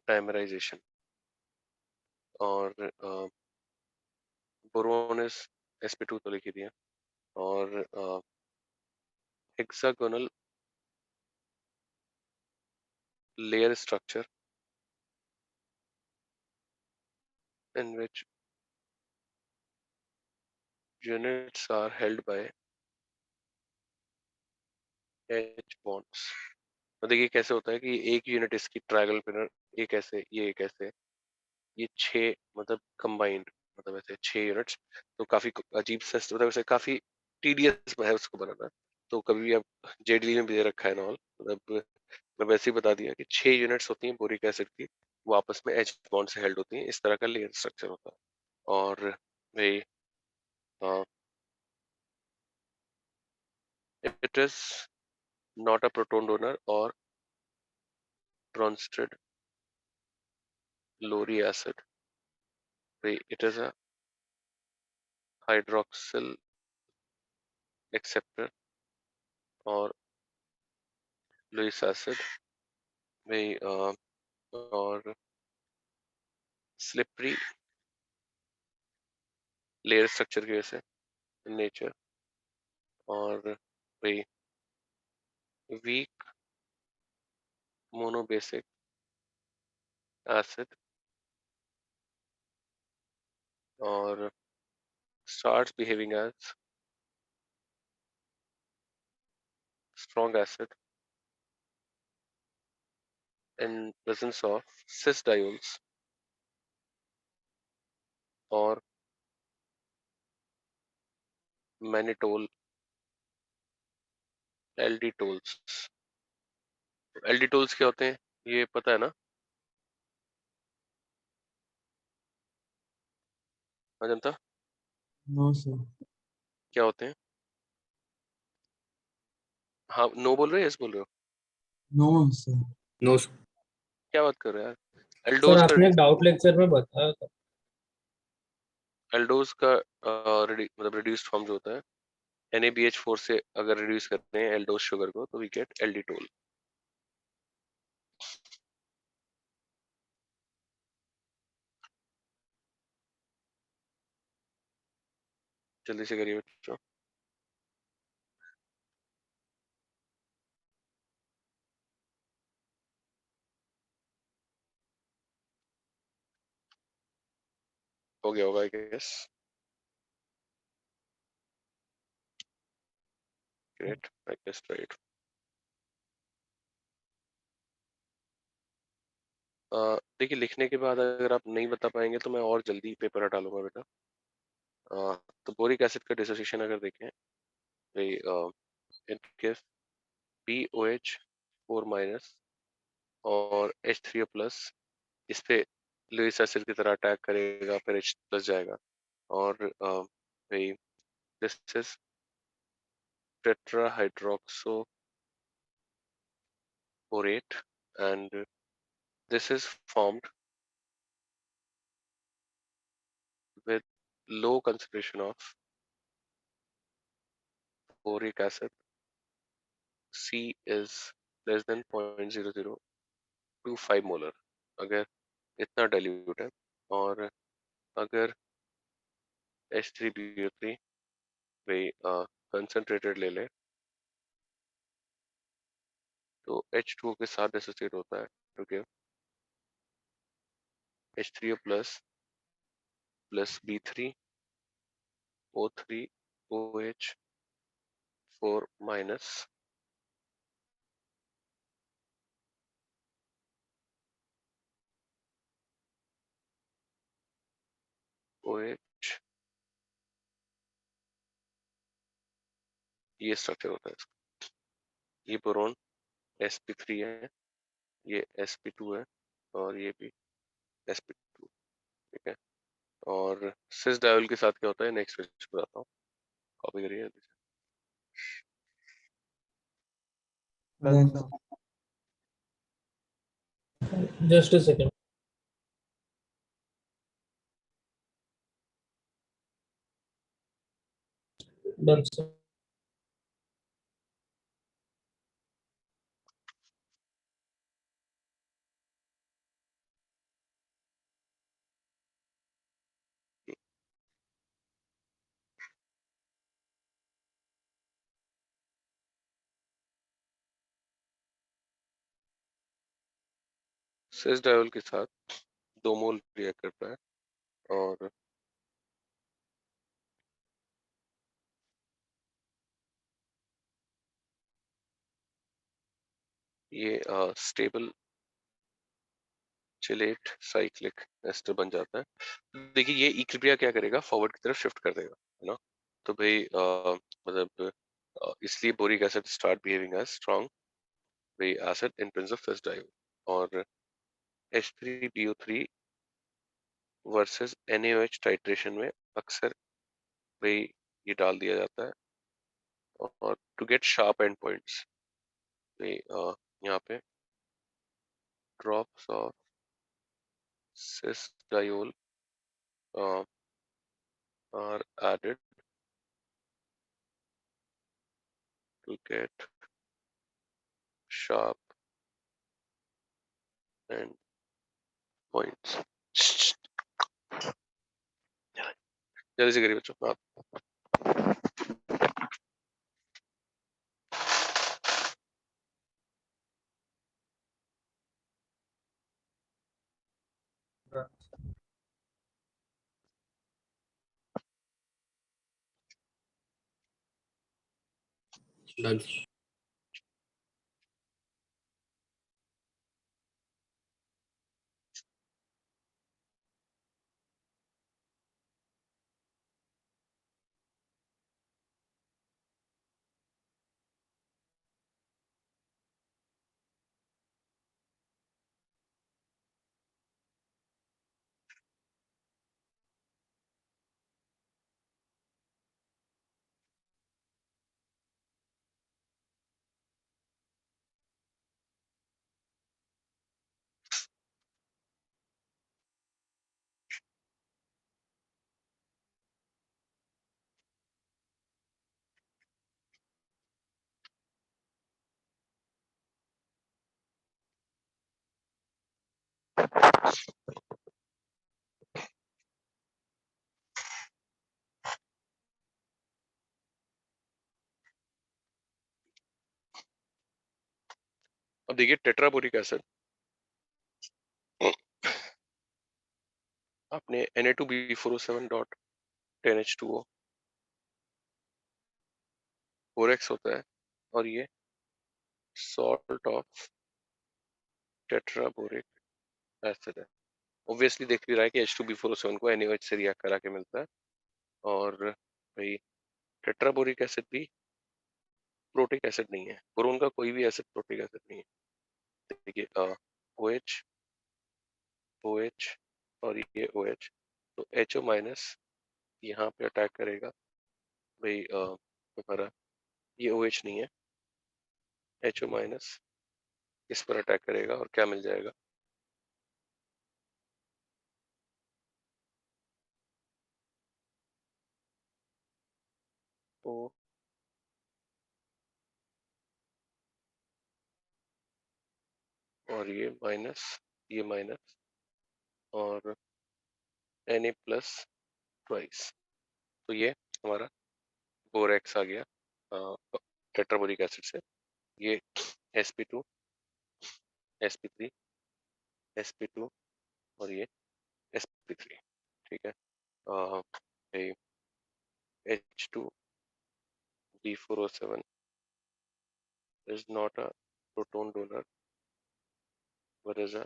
डाइमराइजेशन। और बोरोन इज sp2 तो लिख ही दिया। और hexagonal layer structure in which units are held by H bonds। तो देखिए कैसे होता है कि एक यूनिट इसकी ट्रायंगल पिलर, ये कैसे, ये कैसे, ये 6 मतलब कंबाइंड, मतलब ऐसे 6 यूनिट्स। तो काफी अजीब सा मतलब वैसे काफी टीडियस है उसको बनाना। तो कभी भी आप जेडली में भी दे रखा है ना, मतलब मैं वैसे ही बता दिया कि 6 यूनिट्स होती हैं बोरिक एसिड की, वो आपस में H बॉन्ड से हेल्ड होती हैं। इस तरह का लेयर स्ट्रक्चर होता है। और भाई it is not a proton donor or Bronsted Lowry acid. It is a hydroxyl acceptor or Lewis acid और slippery layer structure की वजह से नेचर, और भाई weak monobasic acid और starts behaving as strong acid in presence of cis diols और mannitol एल्डिटोल्स। एल्डिटोल्स क्या होते हैं ये पता है ना? Ajanta no sir. क्या होते हैं? हाँ, नो बोल रहे हो, यस बोल रहे हो? No sir. नो क्या बात कर रहे हो यार? सर एल्डोज का आपने डाउट लेक्चर में बताया था. एल्डोज का मतलब रिड्यूस्ड फॉर्म जो होता है NaBH4 से अगर रिड्यूस करते हैं एल्डोज शुगर को तो वी गेट एल्डिटोल। जल्दी से करिए बच्चों। हो गया होगा I guess. Great, I guess right. देखिए लिखने के बाद अगर आप नहीं बता पाएंगे तो मैं और जल्दी पेपर हटा लूंगा बेटा। तो बोरिक एसिड का डिसोसिएशन अगर देखें भाई इट गिव्स BOH4 माइनस और H3O प्लस। इस पे लुईस एसिड की तरह अटैक करेगा, फिर H प्लस जाएगा। और भाई this is tetrahydroxoborate and this is formed with low concentration of boric acid. C is less than 0.0025 molar अगर इतना डाइल्यूट है। और अगर H3BO3 भाई कंसंट्रेटेड ले ले तो H2O के साथ एसोसिएट होता है to give H3O plus B3O3 OH4 minus OH। ये स्ट्रक्चर होता है इसका। ये बोरोन sp3 है, ये sp2 है और ये भी sp2। ठीक है, और सिस डायोल के साथ क्या होता है नेक्स्ट पेज पे आता हूँ, कॉपी करिए। Done, Done. sir. Just a second. Done, sir. Cis diol के साथ 2 मोल रिएक्ट करता है और ये स्टेबल चिलेट साइक्लिक एस्टर बन जाता है। देखिए ये इक्विलिब्रिया क्या करेगा, फॉरवर्ड की तरफ शिफ्ट कर देगा, है ना। तो भाई मतलब इसलिए boric acid start behaving as strong भाई acid in presence of cis diol. और H3BO3 वर्सेस NaOH टाइट्रेशन में अक्सर भाई ये डाल दिया जाता है और to get sharp and points भाई यहाँ पे drops of cis diol are added to get sharp and points। जल्दी से करिए बच्चों आप। Done. अब देखिए टेट्राबोरिक एसिड आपने Na2B4O7.10H2O 4x होता है और ये सॉल्ट ऑफ टेट्राबोरिक एसिड है। ऑब्वियसली देख भी रहा है कि H2B4O7 को NaOH से रिएक्ट करा के मिलता है और भाई टेट्राबोरिक एसिड भी प्रोटिक एसिड नहीं है, बोरोन का कोई भी एसिड प्रोटिक एसिड नहीं है। देखिए OH OH और ये OH तो HO माइनस यहाँ पे अटैक करेगा भाई हमारा ये OH नहीं है, HO माइनस इस पर अटैक करेगा और क्या मिल जाएगा, O और ये माइनस और Na प्लस ट्वाइस। तो ये हमारा बोरेक्स आ गया। टेट्राबोरिक एसिड से, ये sp2 sp3 sp2 और ये sp3, ठीक है। ये H2B4O7 is not a proton donor but is a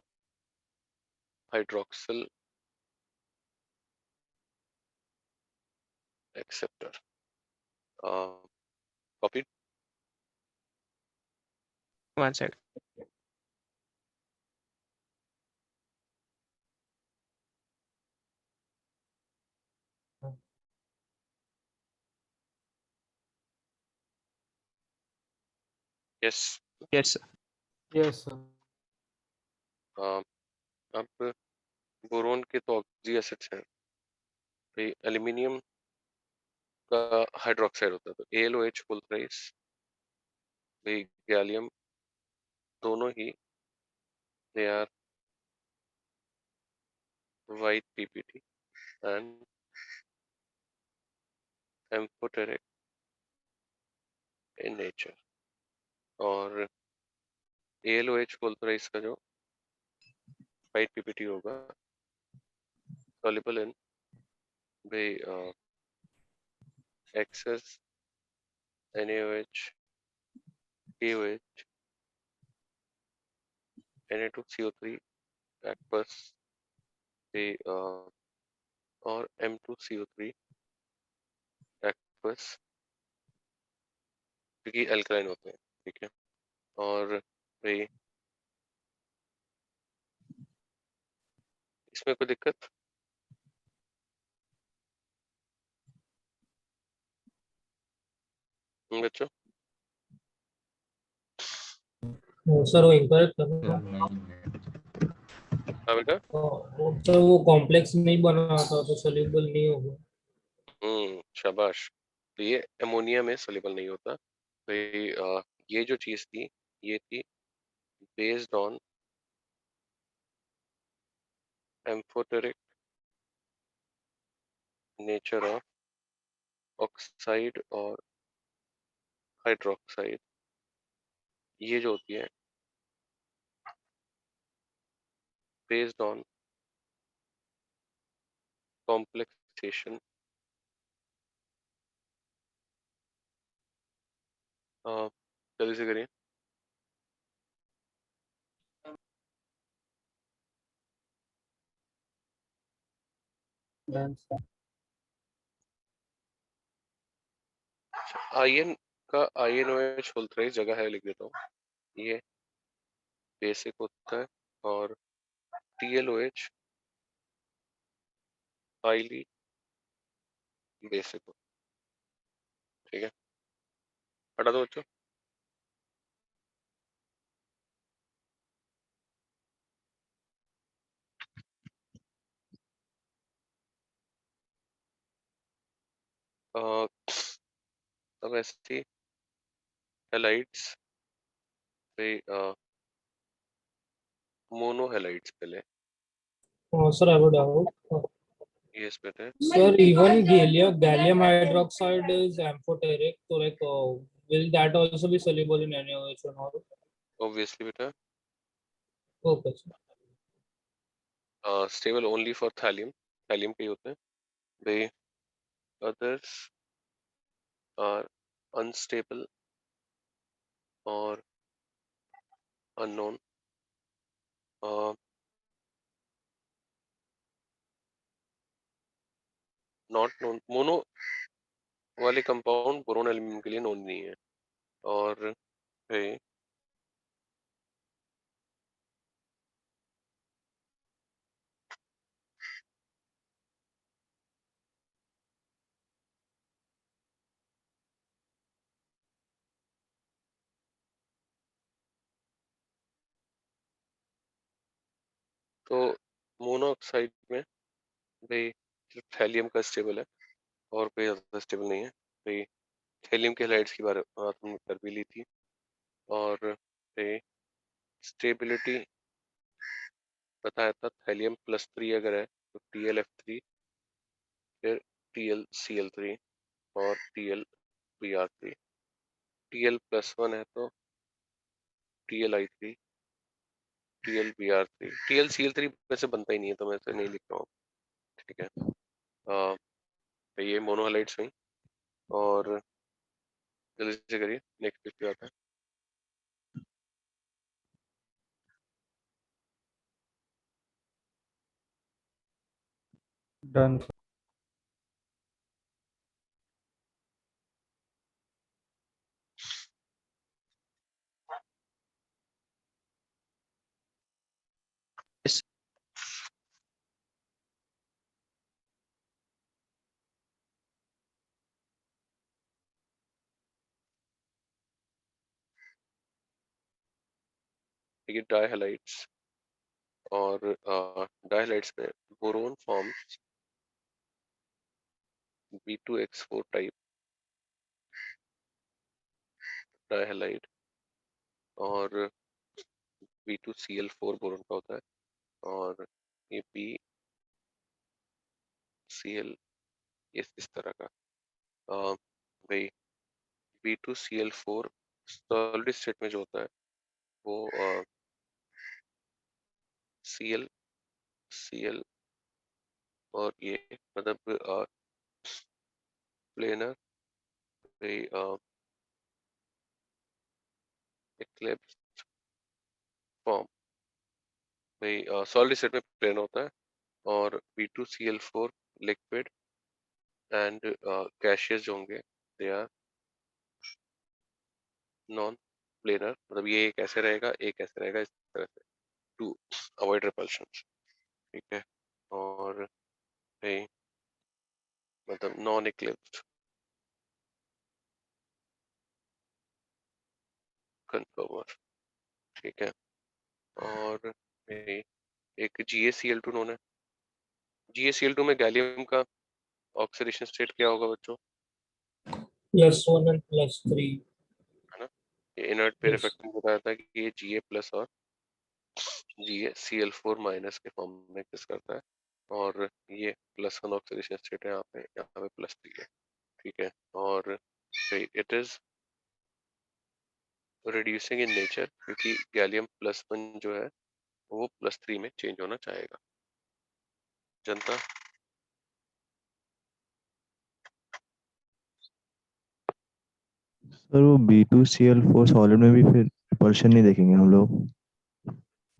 hydroxyl acceptor. Copied. 1 second. Yes. Yes, sir. Yes, sir. अब बोरोन के तो ऑक्सी एसिड्स हैं, भाई एल्यूमिनियम का हाइड्रोक्साइड होता है तो AlOH बोलते हैं, भाई गैलियम, दोनों ही they are white PPT and amphoteric in nature, और AlOH बोलते हैं इसका जो white PPT होगा soluble in भाई excess NaOH KOH Na2CO3 aqueous भाई और M2CO3 aqueous, क्योंकि अल्कलाइन होते हैं, ठीक है। और भाई इसमें कोई दिक्कत? बच्चों सर वो इंकरेक्ट करना। हाँ बेटा, सर वो कॉम्प्लेक्स नहीं बना था तो सोल्यूबल नहीं होगा। शाबाश। तो ये अमोनिया में सोल्यूबल नहीं होता। भाई ये जो चीज थी ये थी based on amphoteric nature of oxide और हाइड्रोक्साइड, ये जो होती है बेस्ड ऑन कॉम्प्लेक्सेशन जल्दी से करिए। Done, sir. आयन का INOH बोलते हैं, इस जगह है लिख देता हूँ, ये बेसिक होता है, और TLOH हाईली बेसिक होता है, ठीक है। हटा दो बच्चों। अब ऐसी हेलाइड्स पे मोनोहेलाइड्स पहले, सर आई वुड डाउट ये इस पे थे। Sir even gallium hydroxide is amphoteric, so like will that also be soluble in NaOH or not? Obviously बेटा, Okay, sir. Stable only for thallium, thallium के ही होते हैं भाई, अदर्स आर अनस्टेबल और अननोन। नॉट नोन, मोनो वाले compound boron aluminium के लिए known नहीं है। और भाई तो मोनोऑक्साइड में भाई सिर्फ थैलियम का स्टेबल है और कोई ज्यादा स्टेबल नहीं है भाई। थैलियम के हैलाइड्स की बात हमने कर भी ली थी, और भाई स्टेबिलिटी बताया था, थैलियम +3 अगर है तो TlF3, फिर TlCl3 और TlBr3, Tl+1 है तो TlI3 TlBr3 TlCl3 वैसे बनता ही नहीं है तो मैं इसे नहीं लिख रहा हूँ, ठीक है। तो ये मोनोहलाइड्स हुई और जल्दी से करिए नेक्स्ट पे आता है। डन। Yes. ये डायहलाइड्स और डायहलाइड्स में बोरोन फॉर्म्स B2X4 टाइप डायहलाइड और B2Cl4 बोरोन का होता है और ये BCl इस तरह का। भाई B2Cl4 सॉलिड स्टेट में जो होता है वो Cl और ये मतलब प्लेनर एक्लिप्स फॉर्म भाई सॉलिड स्टेट में प्लेन होता है और B2Cl4 लिक्विड एंड गैशियस जो होंगे दे आर नॉन प्लेनर, मतलब ये एक ऐसे रहेगा एक ऐसे रहेगा इस तरह से टू अवॉइड रिपल्शन, ठीक है। और भाई मतलब नॉन इक्लिप्स्ड कन्फर्मर, ठीक है। और भाई एक GaCl2 नोन है। GaCl2 में गैलियम का ऑक्सीडेशन स्टेट क्या होगा बच्चों, +1 and +3. है ना। ये इनर्ट पेयर Yes. इफेक्ट में बताया था कि ये Ga+ और GaCl4- के फॉर्म में एग्जिस्ट करता है और ये +1 ऑक्सीडेशन स्टेट है, यहाँ पे +3 है, ठीक है। और it is reducing in nature क्योंकि गैलियम+1 जो है वो +3 में चेंज होना चाहेगा। जनता सर वो B2Cl4 सॉलिड में भी फिर रिपल्शन नहीं देखेंगे हम लोग?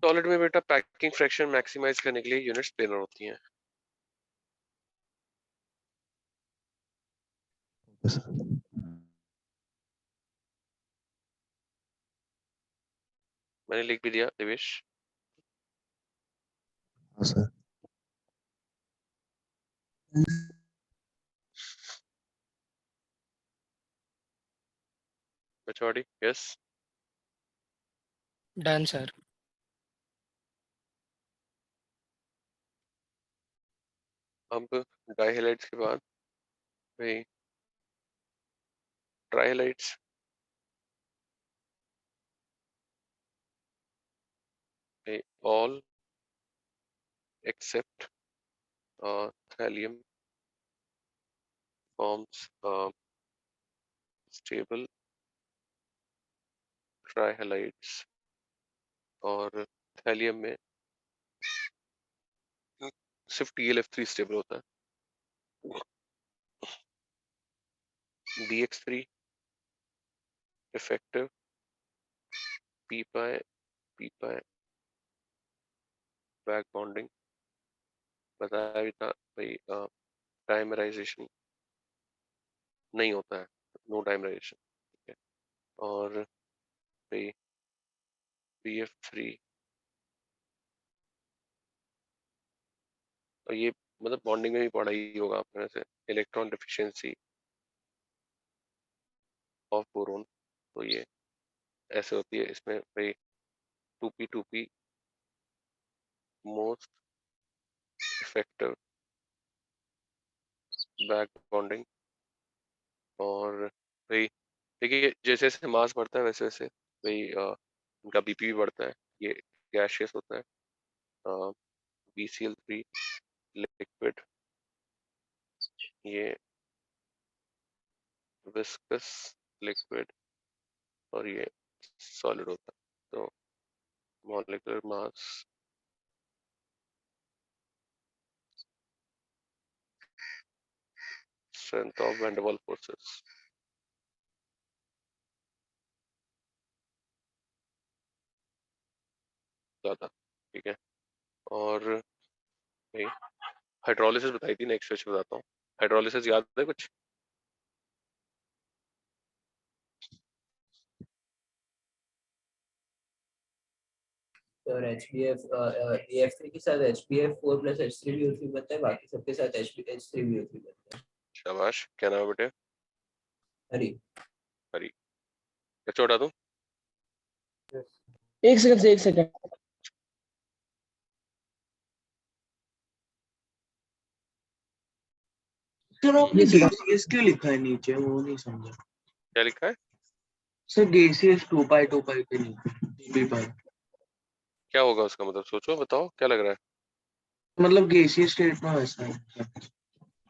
सॉलिड में बेटा पैकिंग फ्रैक्शन मैक्सिमाइज करने के लिए यूनिट्स प्लेनर होती हैं। मैंने लिख भी दिया देवेश। हाँ सर। बचवाड़ी यस। Done, sir. अब डाइहैलाइड्स के बाद भाई ट्राइहैलाइड्स, all except thallium forms stable trihalides और thallium में सिर्फ TlF3 स्टेबल होता है। BX3 effective p pi back bonding बताया भी था भाई, डाइमराइजेशन नहीं होता है, नो डाइमराइजेशन, ठीक है। और भाई BF3 और ये मतलब बॉन्डिंग में भी पढ़ा ही होगा आपने से इलेक्ट्रॉन डिफिशियंसी ऑफ बोरोन, तो ये ऐसे होती है इसमें भाई 2p most effective back bonding. और भाई देखिए जैसे जैसे मास बढ़ता है वैसे वैसे भाई उनका BP भी बढ़ता है, ये गैशियस होता है। BCl3 लिक्विड, ये विस्कस लिक्विड और ये सॉलिड होता है। तो molecular mass strength of van der Waals forces ज्यादा, ठीक है। और हाइड्रोलिसिस बताई थी, नेक्स्ट क्वेश्चन बताता हूँ। हाइड्रोलिसिस याद है कुछ? और AF3 के साथ HBF4 प्लस H3BO3 बनता है, बाकी सबके साथ H3BO3 बनता है। शाबाश, क्या नाम है बेटे? हरी। हरी। क्या छोड़ा दूं? एक सेकंड। सर आपने ये सर गैसियस क्यों लिखा है नीचे, वो नहीं समझा। क्या लिखा है? सर गैसियस 2 पाई के नीचे 3 पाई, क्या होगा उसका मतलब? सोचो, बताओ क्या लग रहा है। मतलब गैसियस स्टेट में वैसा है।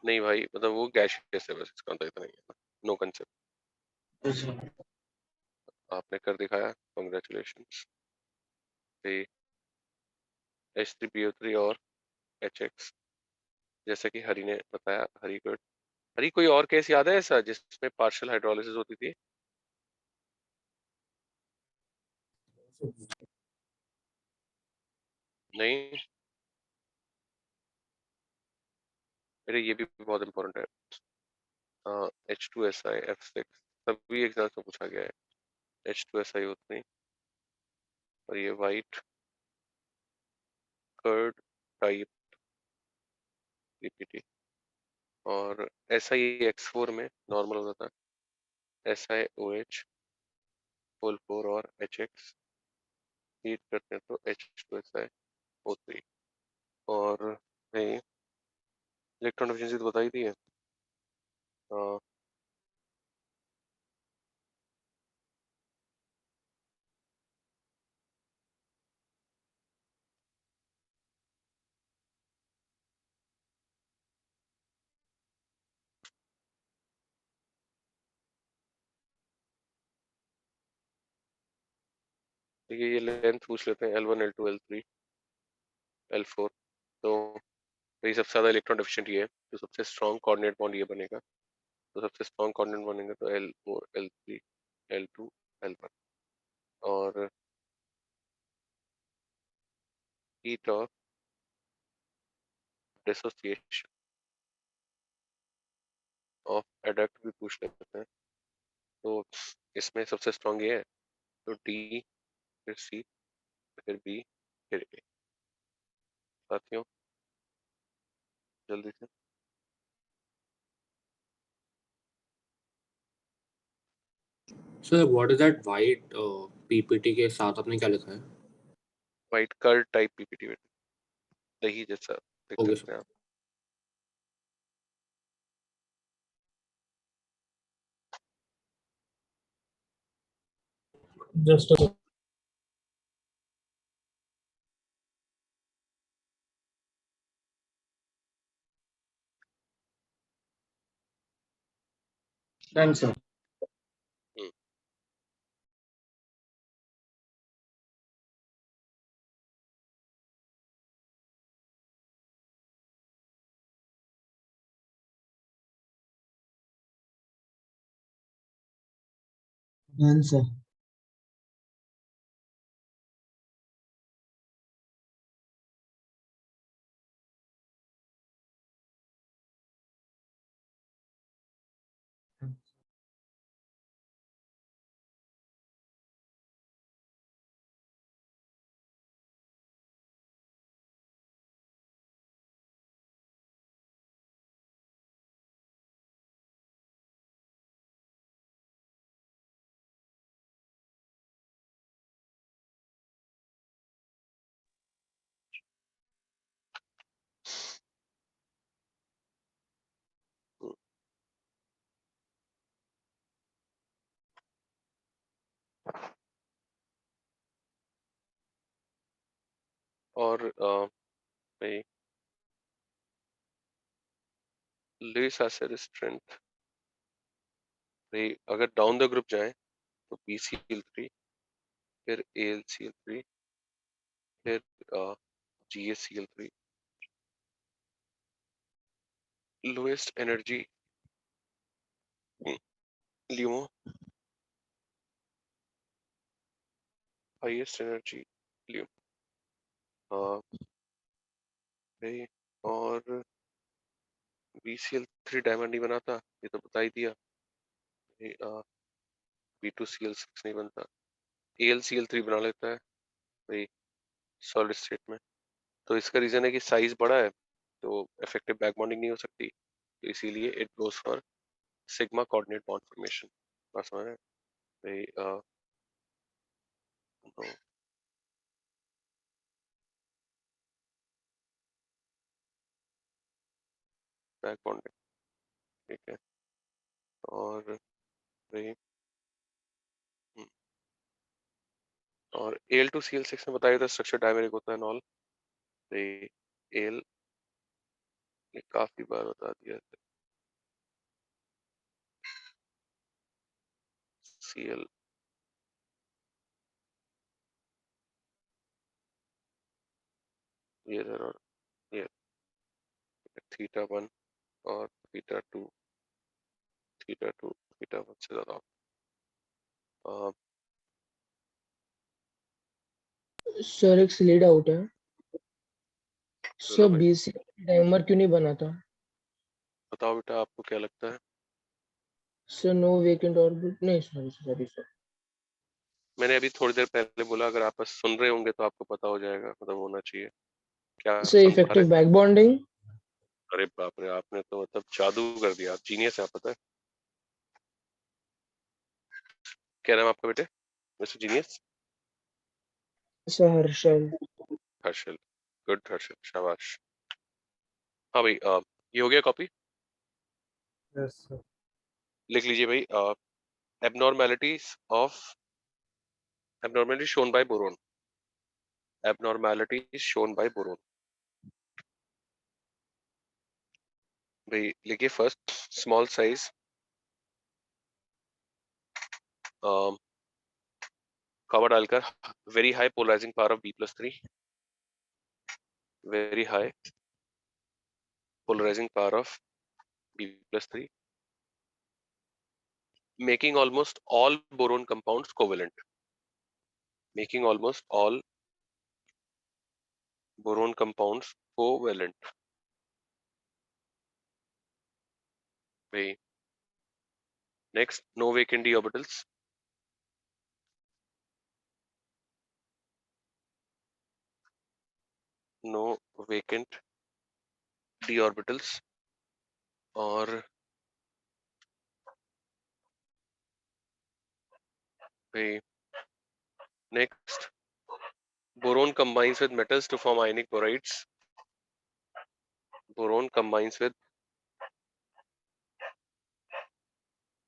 नहीं भाई, मतलब वो गैसियस है, बस इसका मतलब इतना ही है। No concept. अच्छा, आपने कर दिखाया, कांग्रेचुलेशंस। H3PO3 और HX, जैसे कि हरी ने बताया। हरी गुड। हरी, कोई और केस याद है ऐसा जिसमें पार्शियल हाइड्रोलिसिस होती थी? नहीं मेरे, ये भी बहुत इंपॉर्टेंट है। H2SiF6 सभी एग्जाम में पूछा गया है। H2SiO3 और ये वाइट कर्ड टाइप पीपीटी। और SiX4 में नॉर्मल होता था। SiOH होल 4 और HX हीट करते हैं तो H2SiO3। और नहीं, इलेक्ट्रॉन एफिशिएंसी तो बताई दी है। ठीक है, ये लेंथ पूछ लेते हैं, L1 L2 L3 L4। तो ये सबसे ज्यादा इलेक्ट्रॉन एफिशिएंट ये है, तो सबसे स्ट्रॉन्ग कोऑर्डिनेट बॉन्ड ये बनेगा। तो सबसे स्ट्रॉन्ग कोऑर्डिनेट बनेगा तो L4 L3 L2 L1। और heat of dissociation of adduct भी पूछ लेते हैं। तो इसमें सबसे स्ट्रॉन्ग ये है, तो डी, फिर सी, फिर बी, फिर ए। साथियों जल्दी से। Sir what is that white PPT के साथ आपने क्या लिखा है? वाइट कर्ड टाइप पीपीटी में दही जैसा देख ओके सकते सर। हैं आप। Just a done sir. Hmm, done sir. Hmm. और भाई लुईस एसिड स्ट्रेंथ, भाई अगर डाउन द ग्रुप जाए तो BCl3, फिर AlCl3, फिर GaCl3, lowest energy LUMO, highest energy LUMO, और BCl3 डायमंड नहीं बनाता, ये तो बता ही दिया। B2Cl6 नहीं बनता, AlCl3 बना लेता है भाई सॉलिड स्टेट में। तो इसका रीजन है कि साइज बड़ा है तो इफेक्टिव बैक बॉन्डिंग नहीं हो सकती, तो इसीलिए it goes for sigma coordinate bond formation. बात समझ रहे हैं भाई? बैक बॉन्डिंग, ठीक है। और भाई और Al2Cl6 में बताया था स्ट्रक्चर डायमेरिक होता है नॉल, एल काफी बार बता दिया था। Cl ये और ये θ1 और θ2 θ1 से ज्यादा। सर एक स्ली डाउट है बोलो सर, भाई, बीसी टाइमर क्यों नहीं बना था बताओ बेटा आपको क्या लगता है? सर? नो वेकेंट ऑर्बिट नहीं, सॉरी सॉरी सर। मैंने अभी थोड़ी देर पहले बोला, अगर आप बस सुन रहे होंगे तो आपको पता हो जाएगा, मतलब होना चाहिए। क्या सर समझा रहे? Effective back bonding. अरे बाप रे, आपने तो मतलब जादू कर दिया, आप जीनियस है, आप पता है। क्या नाम है आपका बेटे? Mister genius? Sir Harshal. Harshal, good Harshal, शाबाश। हाँ भाई, ये हो गया कॉपी? Yes sir. लिख लीजिए भाई, abnormalities of abnormality shown by boron, abnormalities shown by boron। भाई लिखिए, फर्स्ट स्मॉल साइज, कवर डालकर, very high polarising power of B+3, very high polarising power of B+3, making almost all boron compounds covalent, making almost all boron compounds covalent। भाई next, no vacant d orbitals, no vacant d orbitals। और भाई next, boron combines with metals to form ionic borides, boron combines with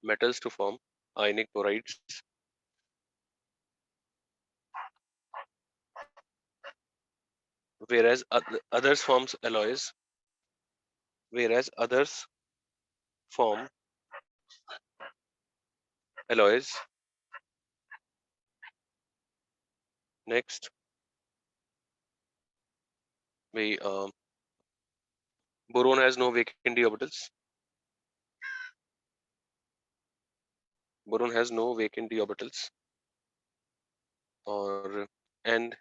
metals to form ionic borides, whereas others forms alloys, whereas others form alloys। Next, भाई boron has no vacant d orbitals, boron has no vacant d orbitals, or and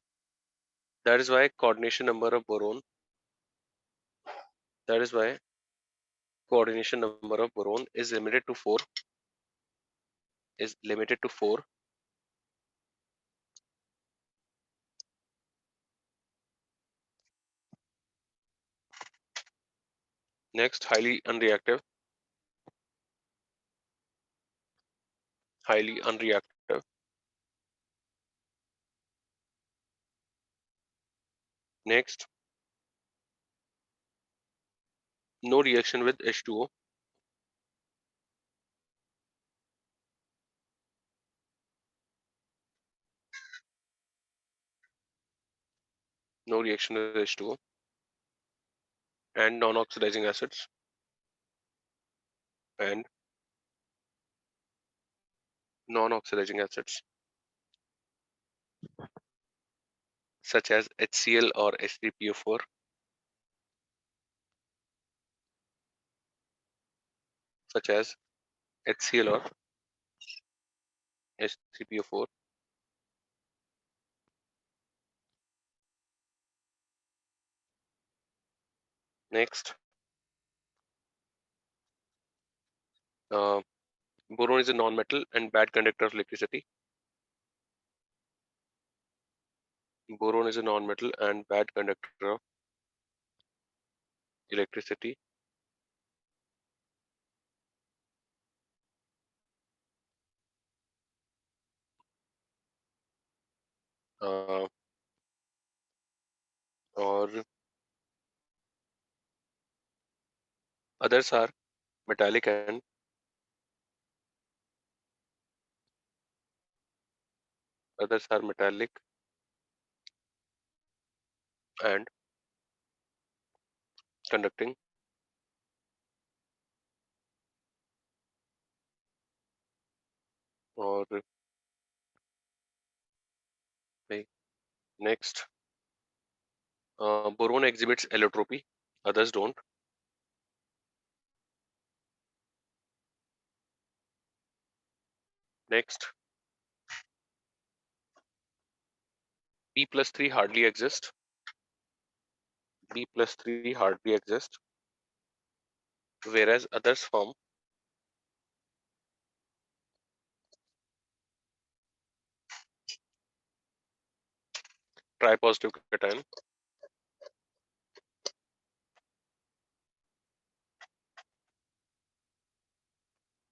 that is why coordination number of boron, that is why coordination number of boron is limited to 4, is limited to 4। Next, highly unreactive, highly unreactive, next, no reaction with H2O, no reaction with H2O, and non-oxidizing acids, and non-oxidizing acids such as HCl or H3PO4, such as HCl or H3PO4. Next, boron is a non-metal and bad conductor of electricity. Boron is a non-metal and bad conductor of electricity. Or others are metallic and conducting. Or next, boron exhibits allotropy, others don't. Next, B+3 hardly exist. B+3 hardly exist, whereas others form tripositive cation.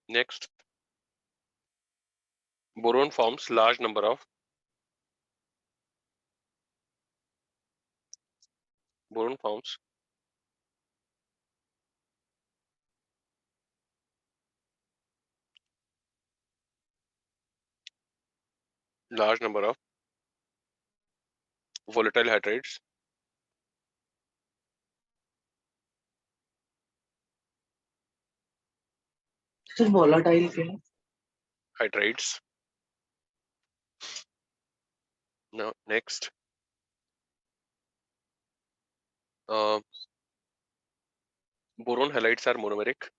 Next, boron forms large number of volatile hydrides. Sir volatile क्या है? Hydrides. Now next, boron halides are monomeric.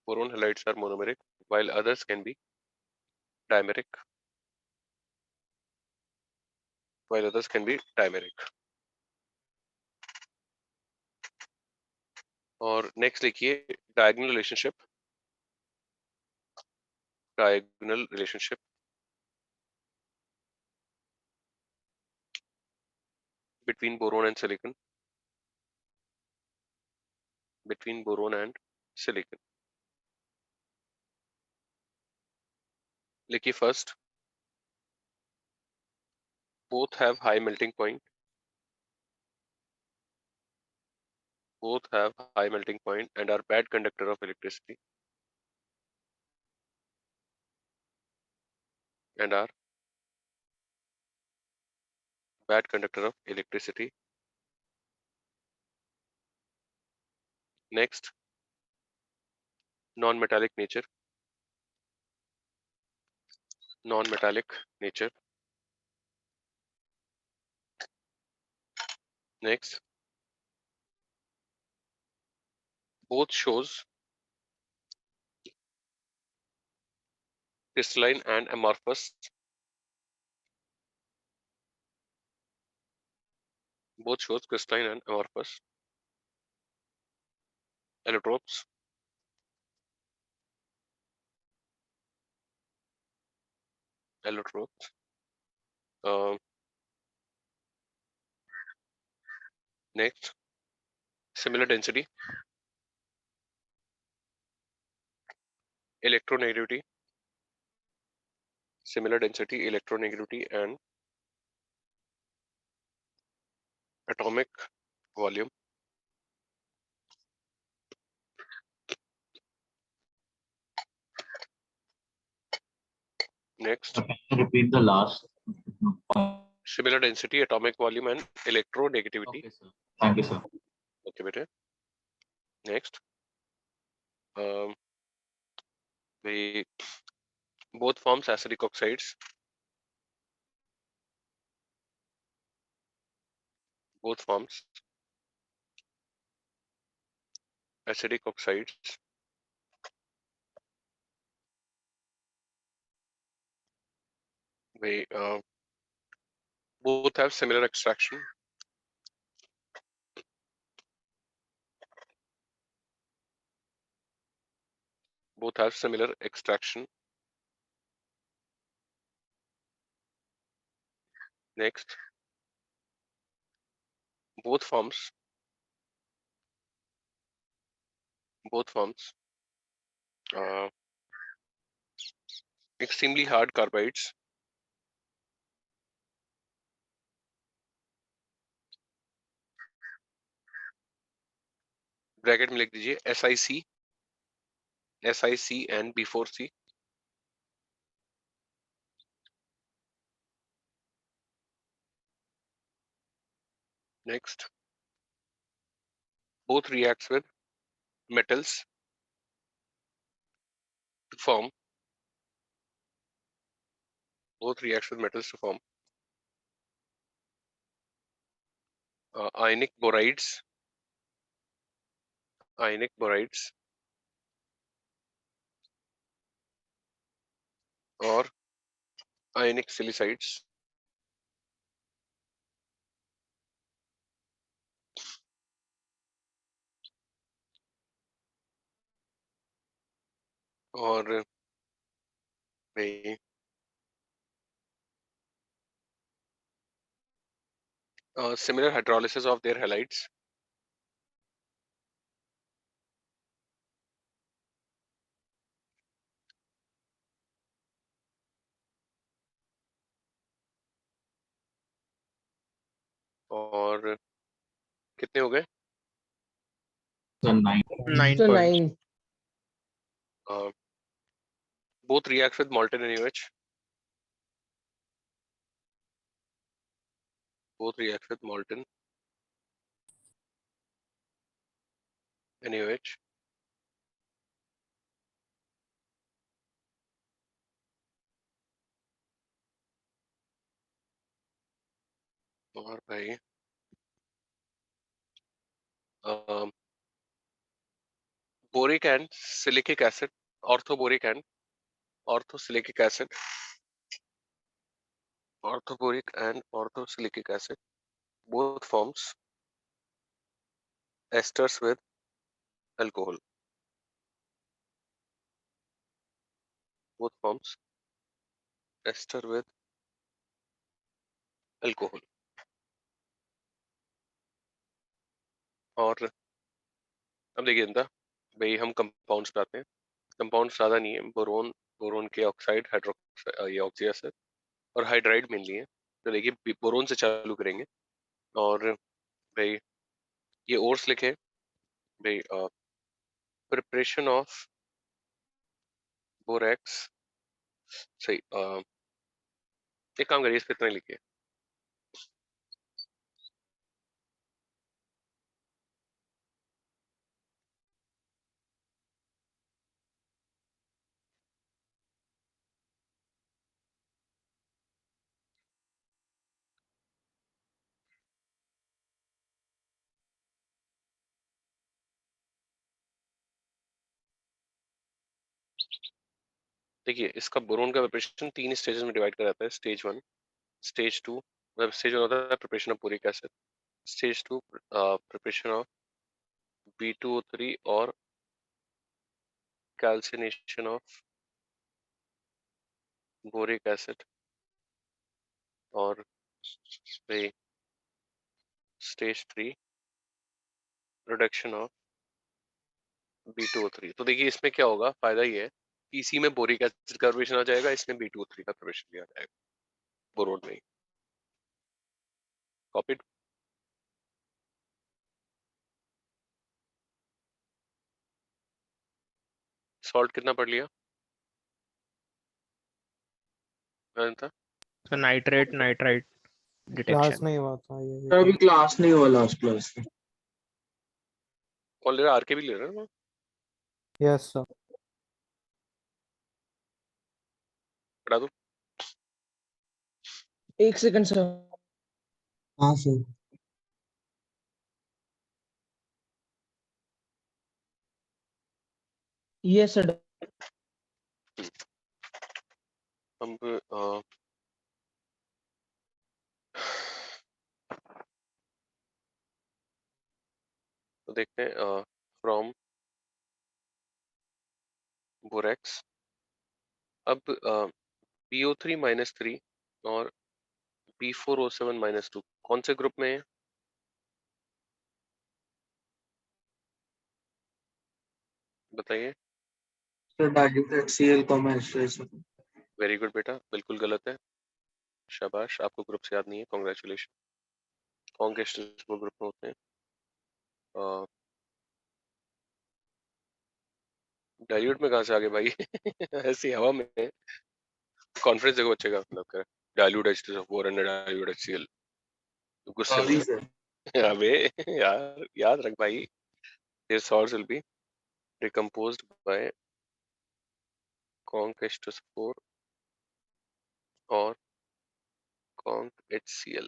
Boron halides are monomeric, while others can be dimeric. और next लिखिए diagonal relationship between boron and silicon. लिखिए first, both have high melting point. And are bad conductor of electricity. Next, non-metallic nature. Next, both shows crystalline and amorphous. Allotropes. Next, similar density, electronegativity, and atomic volume. Next, Can you repeat the last point? similar density, atomic volume, and electronegativity. Okay, sir. Thank you, sir. Okay, beta. Next, भाई both forms acidic oxides, both forms acidic oxides भाई both have similar extraction, both have similar extraction. Next, both forms extremely hard carbides, bracket में लिख दीजिए SiC and B4C. Next, both reacts with metals to form ionic borides or ionic silicides. और भाई similar hydrolysis of their halides. और कितने हो गए? So 9. 9 So points. 9. Both reacts with molten NaOH. Both react with molten NaOH. और भाई boric and silicic acid, orthoboric and orthosilicic acid, orthoboric and orthosilicic acid, both forms esters with alcohol. Both forms ester with alcohol. और अब देखिए इनका भाई हम compounds पे आते हैं. कंपाउंड्स ज़्यादा नहीं है, बोरोन के ऑक्साइड, हाइड्रोक्साइड, ये ऑक्सी एसिड और हाइड्राइड मेनली है. तो देखिए बोरोन से चालू करेंगे. और भाई ये ओर्स लिखे भाई, प्रिपरेशन ऑफ बोरेक्स. सही, एक काम करिए, इस पे इतना लिखिए. देखिए इसका बोरोन का प्रिपरेशन 3 स्टेजेस में डिवाइड करा जाता है. स्टेज 1, स्टेज 2, मतलब स्टेज 1 होता है preparation of boric acid. Stage 2 preparation of B2O3 और कैल्सिनेशन ऑफ बोरिक एसिड. और भाई स्टेज 3 रिडक्शन ऑफ B2O3. तो देखिए इसमें क्या होगा, फायदा ये है कि इसी में बोरिक एसिड का प्रिपरेशन आ जाएगा, इसमें B2O3 का प्रिपरेशन भी आ जाएगा बोरोन में. कॉपीड. सॉल्ट कितना पढ़ लिया था? So nitrate nitrite class detection. नहीं हुआ था ये सर अभी क्लास नहीं हुआ लास्ट क्लास. कौन ले रहा? आर के भी ले रहा है ना? Yes, sir. पढ़ा दूं? एक सेकंड सर। हाँ सर। ये सर। अब तो देखते हैं फ्रॉम बोरेक्स। अब PO3 -3 और P4O7 -2 कौन से ग्रुप में है? बताइए। Sir dilute HCl comma H2SO4। Very good बेटा, बिल्कुल गलत है। शाबाश, आपको ग्रुप से याद नहीं है, कॉन्ग्रेचुलेशन। कौन के ग्रुप में होते हैं? डाइल्यूट में कहाँ से आ गए भाई? ऐसी हवा में कॉन्फ्रेंस देखो बच्चे का मतलब कर dilute H2SO4 and dilute HCl गुस्से सॉरी में सर। है। अबे यार याद रख भाई, their salts will be decomposed by conc H2SO4 और conc HCl।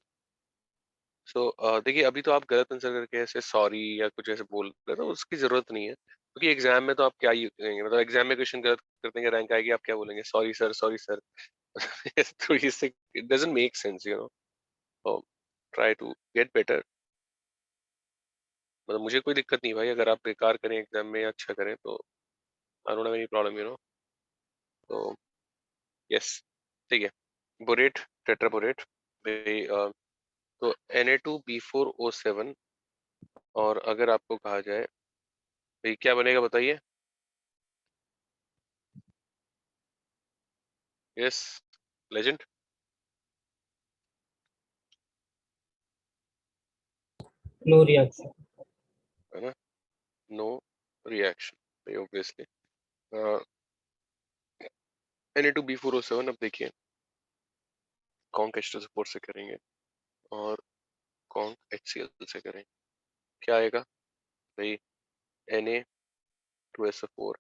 सो देखिए, अभी तो आप गलत आंसर करके ऐसे सॉरी या कुछ ऐसे बोल रहे हो, तो उसकी जरूरत नहीं है, क्योंकि एग्जाम में तो आप क्या ही करेंगे, मतलब एग्जाम में क्वेश्चन गलत करते हैं, रैंक आएगी, आप क्या बोलेंगे? Sorry sir, sorry sir. तो इससे it doesn't make sense, you know. Try to get better. मतलब मुझे कोई दिक्कत नहीं भाई, अगर आप बेकार करें एग्जाम में या अच्छा करें तो I don't have any problem, you know. तो यस, ठीक है। बोरेट, टेट्राबोरेट, तो Na2B4O7, और अगर आपको कहा जाए भाई क्या बनेगा बताइए? Yes, legend. No reaction. है ना? No reaction obviously. Na2B4O7, अब देखिए कॉन्क H2SO4 से करेंगे और कॉन्क HCl से करेंगे, क्या आएगा भाई? Na2SO4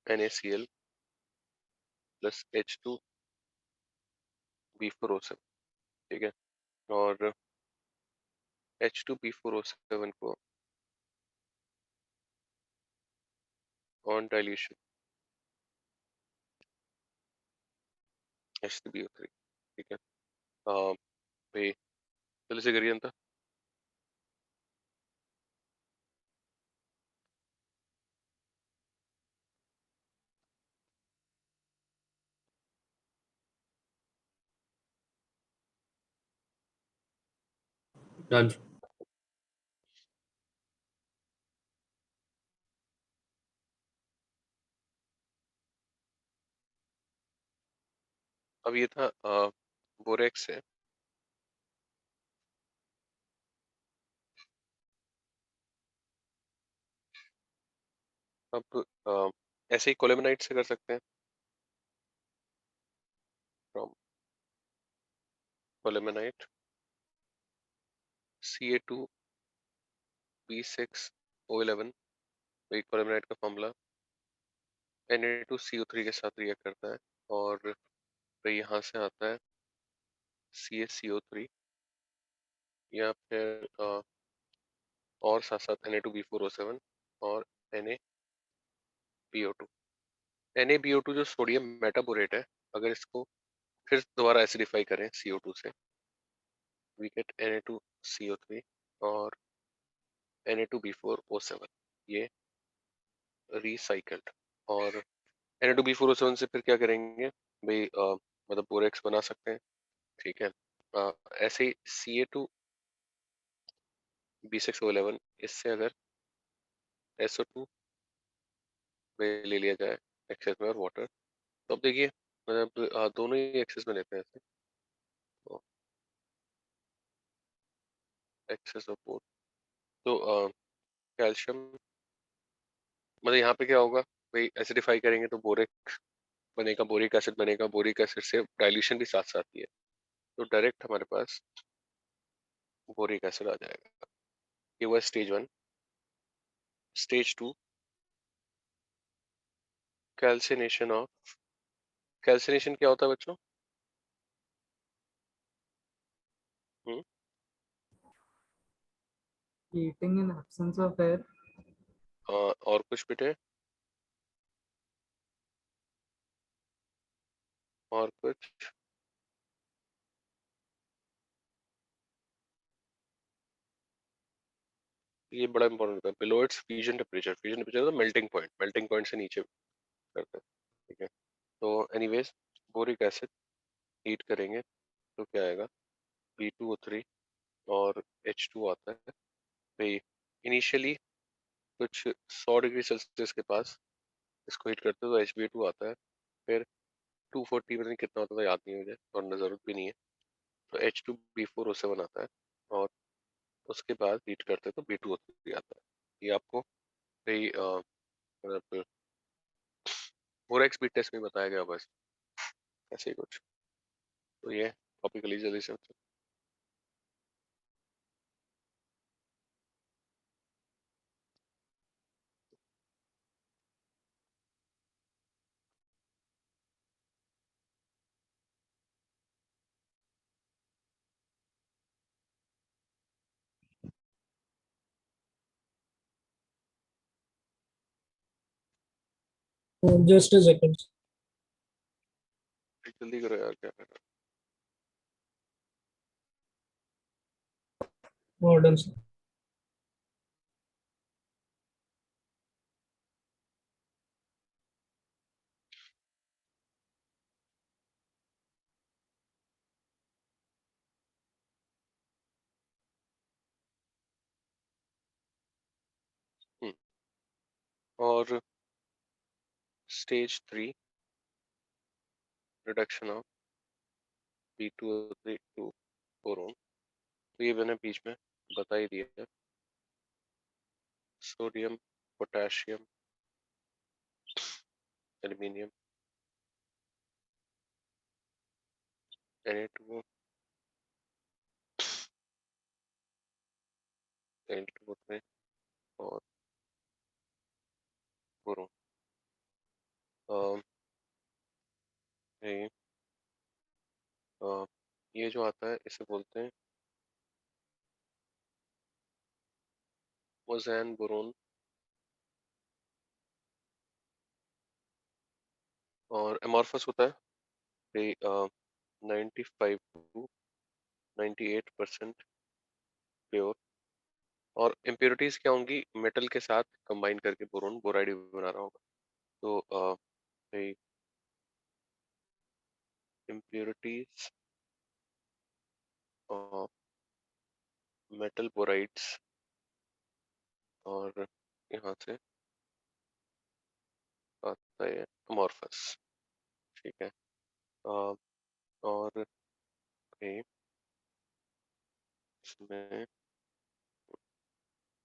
NaCl प्लस H2B4O7, ठीक है। और H2B4O7 को ऑन डाइल्यूशन H3BO3, ठीक है। भाई जल्दी से करिए अंतर। डन। अब ये था बोरेक्स है। अब ऐसे ही कोलेमेनाइट से कर सकते हैं। फ्रॉम कोलेमेनाइट Ca2B6O11, वही कोलेमेनाइट का फॉर्मूला Na2CO3 के साथ रिएक्ट करता है, और फिर यहाँ से आता है CaCO3, या फिर और साथ साथ Na2B4O7 और NaBO2। NaBO2 जो सोडियम मेटाबोरेट है, अगर इसको फिर दोबारा एसिडिफाई करें CO2 से, वी गेट Na2CO3 और Na2B4O7, ये रिसाइकल्ड। और Na2B4O7 से फिर क्या करेंगे भाई? मतलब बोरेक्स बना सकते हैं, ठीक है। ऐसे ही Ca2B6O11, इससे अगर SO2 में ले लिया जाए एक्सेस में और वाटर, तो अब देखिए मतलब दोनों ही एक्सेस में लेते हैं ऐसे, तो एक्सेस ऑफ बोथ। तो कैल्शियम, मतलब यहाँ पे क्या होगा भाई? एसिडिफाई करेंगे तो बोरिक बनेगा, बोरिक एसिड बनेगा, बोरिक एसिड से डाइल्यूशन भी साथ साथ ही है, तो डायरेक्ट हमारे पास बोरिक एसिड आ जाएगा। ये हुआ स्टेज 1। स्टेज 2, कैल्सिनेशन क्या होता है बच्चों? Heating in absence of air. और कुछ बेटे? और कुछ? ये बड़ा इंपॉर्टेंट होता है, बिलो इट्स फ्यूजन टेम्परेचर तो मेल्टिंग पॉइंट से नीचे करते हैं, ठीक है। तो एनीवेज बोरिक एसिड हीट करेंगे तो क्या आएगा, B2O3 और H2 आता है भाई। इनिशियली कुछ 100 डिग्री सेल्सियस के पास इसको हीट करते हैं तो HBA2 आता है, फिर 240 में कितना होता था याद नहीं मुझे और जरूरत भी नहीं है, तो H2B4O7 आता है और उसके बाद हीट करते हैं तो B2O3 आता है। ये आपको भाई मतलब बोरेक्स भी टेस्ट में बताया गया बस, ऐसे ही कुछ। तो ये टॉपिकली जल्दी से Just a second. जल्दी करो यार, क्या कर रहा Modern. Sir. है? और stage 3 reduction of B2O3 to boron, तो ये मैंने बीच में बता ही दिया है। Sodium, potassium, aluminium, Na2O, Na2O3 और बोरोन। ये ये जो आता है इसे बोलते हैं मोज़ैन बोरोन, और एमॉर्फस होता है 95 to 98% प्योर। और इम्प्योरिटीज क्या होंगी, मेटल के साथ कंबाइन करके बोरोन बोराइड बना रहा होगा। तो इम्प्योरिटीज ऑफ मेटल बोराइड्स, और यहाँ से आता है अमॉर्फस, ठीक है। और इसमें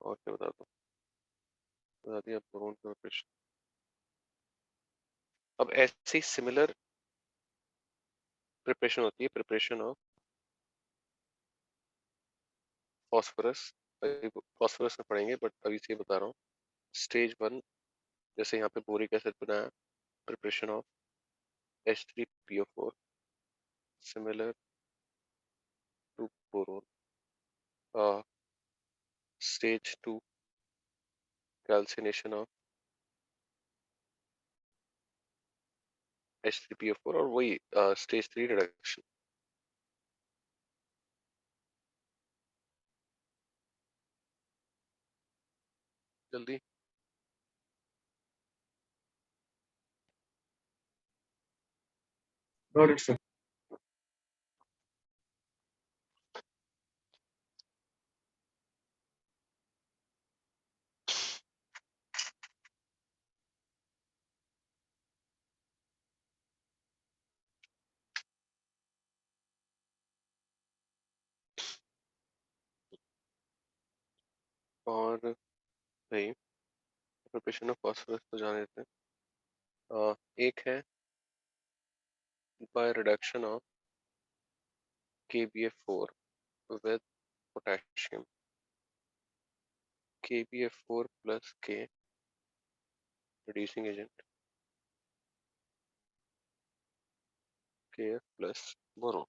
और क्या बता दिया बोरोन के प्रिपरेशन। अब ऐसी सिमिलर प्रिपरेशन होती है, प्रिपरेशन ऑफ फॉस्फोरस। फॉस्फोरस में पढ़ेंगे बट अभी से बता रहा हूँ। स्टेज 1 जैसे यहाँ पे बोरिक एसिड बनाया, preparation of H3PO4 similar to boron. Stage 2 calcination of H3PO4 और वही स्टेज 3 रिडक्शन। जल्दी Got it, sir. और भाई प्रिपरेशन ऑफ फॉस्फोरस तो जान लेते हैं। एक है by reduction of KBF4 with potassium, KBF4 plus K reducing agent, KF plus boron.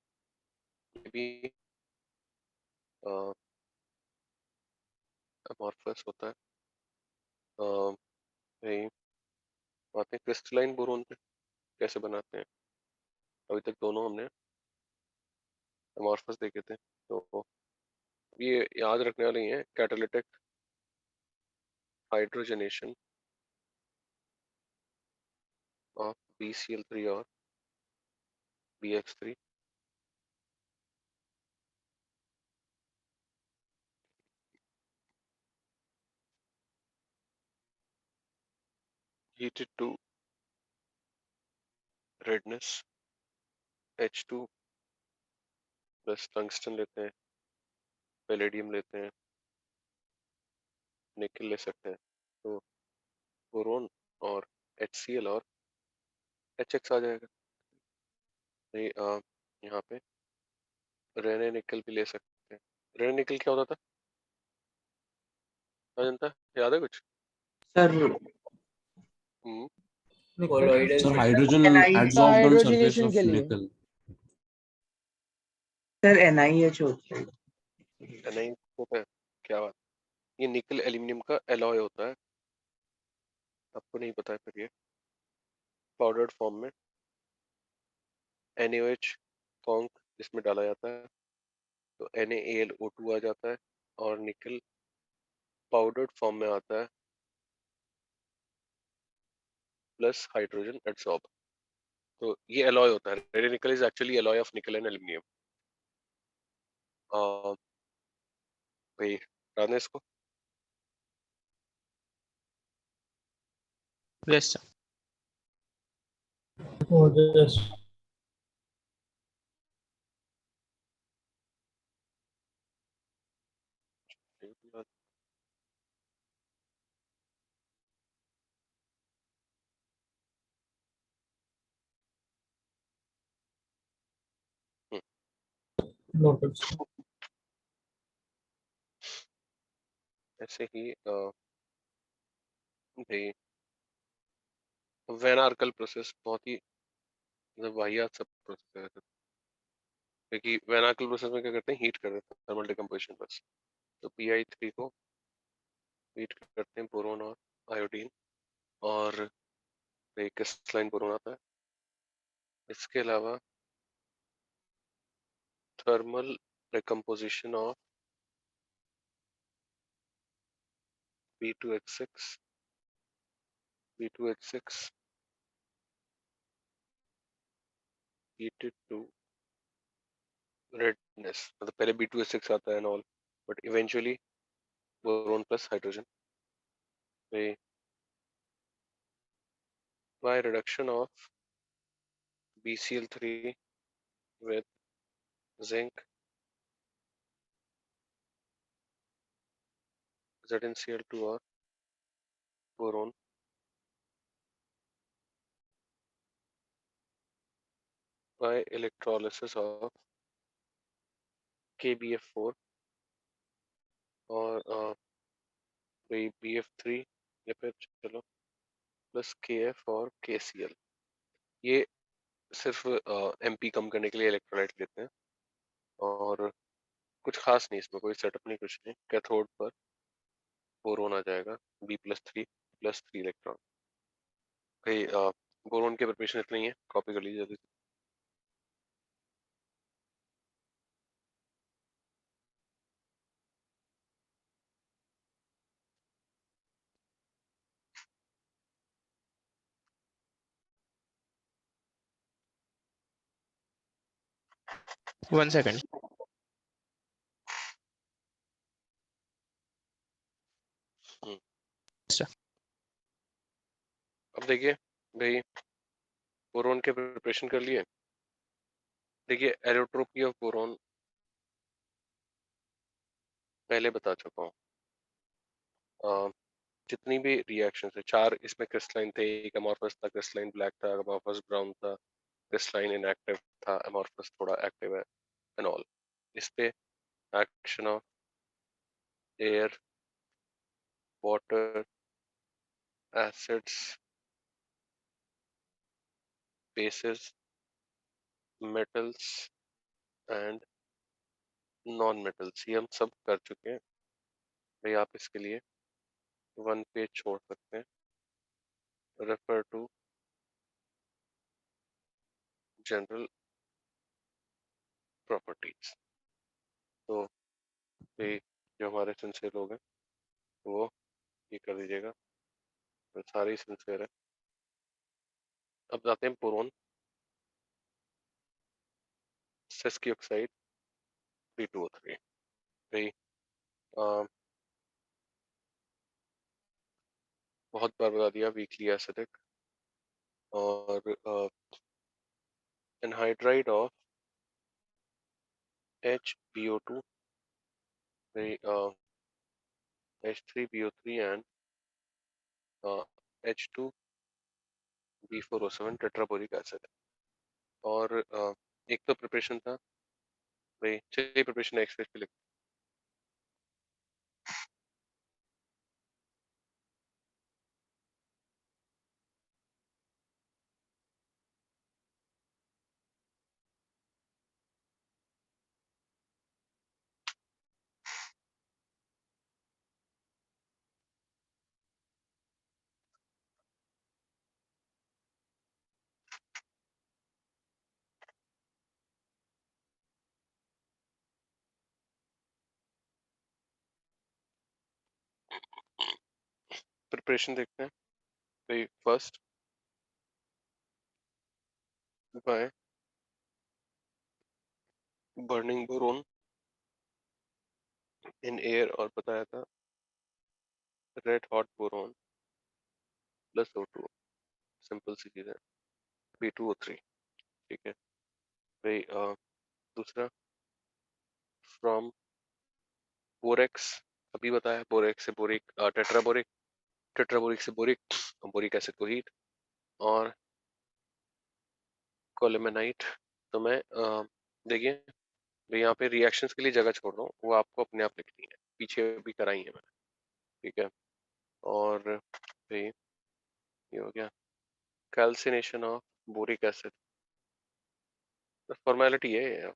ये भी अमॉर्फस होता है। भाई आते हैं क्रिस्टलाइन बोरोन पे, कैसे बनाते हैं। अभी तक दोनों हमने अमॉर्फस देखे थे, तो ये याद रखने वाले ही हैं। कैटालिटिक हाइड्रोजनेशन ऑफ BCl3 और BH3 heated to redness। H2 plus tungsten लेते हैं, पैलेडियम लेते हैं, निकल ले सकते हैं, तो बोरोन और HCl और HX आ जाएगा। नहीं यहाँ पे रेने निकल भी ले सकते हैं। रेने निकल क्या होता था अजंता, याद है कुछ? Sir Colloidal sir metal. Hydrogen adsorbed on surface hydrogenation of के लिए निकल। सर NiH होता है। नहीं होता है, क्या बात। ये निकल एल्यूमिनियम का एलॉय होता है, आपको नहीं पता है फिर। ये पाउडर्ड फॉर्म में NaOH कॉन्क इसमें डाला जाता है, तो NaAlO2 आ जाता है, और निकल पाउडर्ड फॉर्म में आता है प्लस हाइड्रोजन एडसॉर्ब। तो ये एलॉय होता है। रेड निकल इज एक्चुअली एलॉय ऑफ निकल एंड एल्यूमिनियम। भाई याद है इसको? Yes sir. Oh, yes. Noted. ऐसे ही भाई वैन आर्कल प्रोसेस बहुत ही मतलब वाहियात सब प्रोसेस है, क्योंकि वैन आर्कल प्रोसेस में क्या करते हैं, हीट कर देते हैं थर्मल डिकम्पोजिशन बस। तो Pi3 को हीट करते हैं बोरोन और आयोडीन, और क्रिस्टलाइन बोरोन आता है। इसके अलावा thermal decomposition of B2H6 heated to redness, मतलब पहले B2H6 आता है and all, but eventually boron plus hydrogen. by reduction of BCl3 with zinc, ZnCl2 or boron, by electrolysis of KBF4 और BF3 या फिर चलो प्लस KF और KCl। ये सिर्फ MP कम करने के लिए इलेक्ट्रोलाइट लेते हैं, और कुछ खास नहीं, इसमें कोई सेटअप नहीं, कुछ नहीं। कैथोड पर बोरोन आ जाएगा B+3 इलेक्ट्रॉन। भाई बोरोन के प्रिपरेशन इतना ही है, कॉपी कर लीजिए जल्दी से। One second. अब देखिए भाई, बोरोन के प्रिपरेशन कर लिए। देखिए एलोट्रोपी ऑफ बोरोन पहले बता चुका हूँ। जितनी भी रिएक्शन है, 4 इसमें क्रिस्टलाइन थे, एक अमॉर्फस था, क्रिस्टलाइन ब्लैक था, अमॉर्फस ब्राउन था, क्रिस्टलाइन इनएक्टिव था, अमॉर्फस थोड़ा एक्टिव है एंड ऑल। इस पे action of air, water, acids, basis metals and non metals, ये हम सब कर चुके हैं भाई। आप इसके लिए 1 पेज छोड़ सकते हैं, रेफर टू जनरल प्रॉपर्टीज। तो ये जो हमारे सिंसियर लोग हैं वो ये कर दीजिएगा, तो सारे सिंसियर है। अब जाते हैं बोरोन, सेस्की ऑक्साइड P2O3 भाई। बहुत बार बता दिया, वीकली एसिडिक और एनहाइड्राइड ऑफ HbO2 भाई, H3BO3 एंड H2B4O7 टेट्राबोरिक एसिड। और एक तो प्रिपरेशन था भाई, चलिए प्रिपरेशन नेक्स्ट पेज पे लिख। प्रिपरेशन देखते हैं भाई। First by burning boron in air, और बताया था red hot boron plus O2, simple सी चीज है, P2O3। ठीक है भाई। दूसरा फ्रॉम बोरेक्स, अभी बताया बोरेक्स से बोरिक टेट्राबोरिक, टेट्राबोरिक से बोरिक, बोरिक एसिड को हीट, और कोलेमेनाइट। तो मैं देखिए भाई, यहाँ पे रिएक्शंस के लिए जगह छोड़ रहा हूँ, वो आपको अपने आप लिखनी है, पीछे भी कराई है मैंने। ठीक है। और भाई ये हो गया calcination of boric acid, formality है ये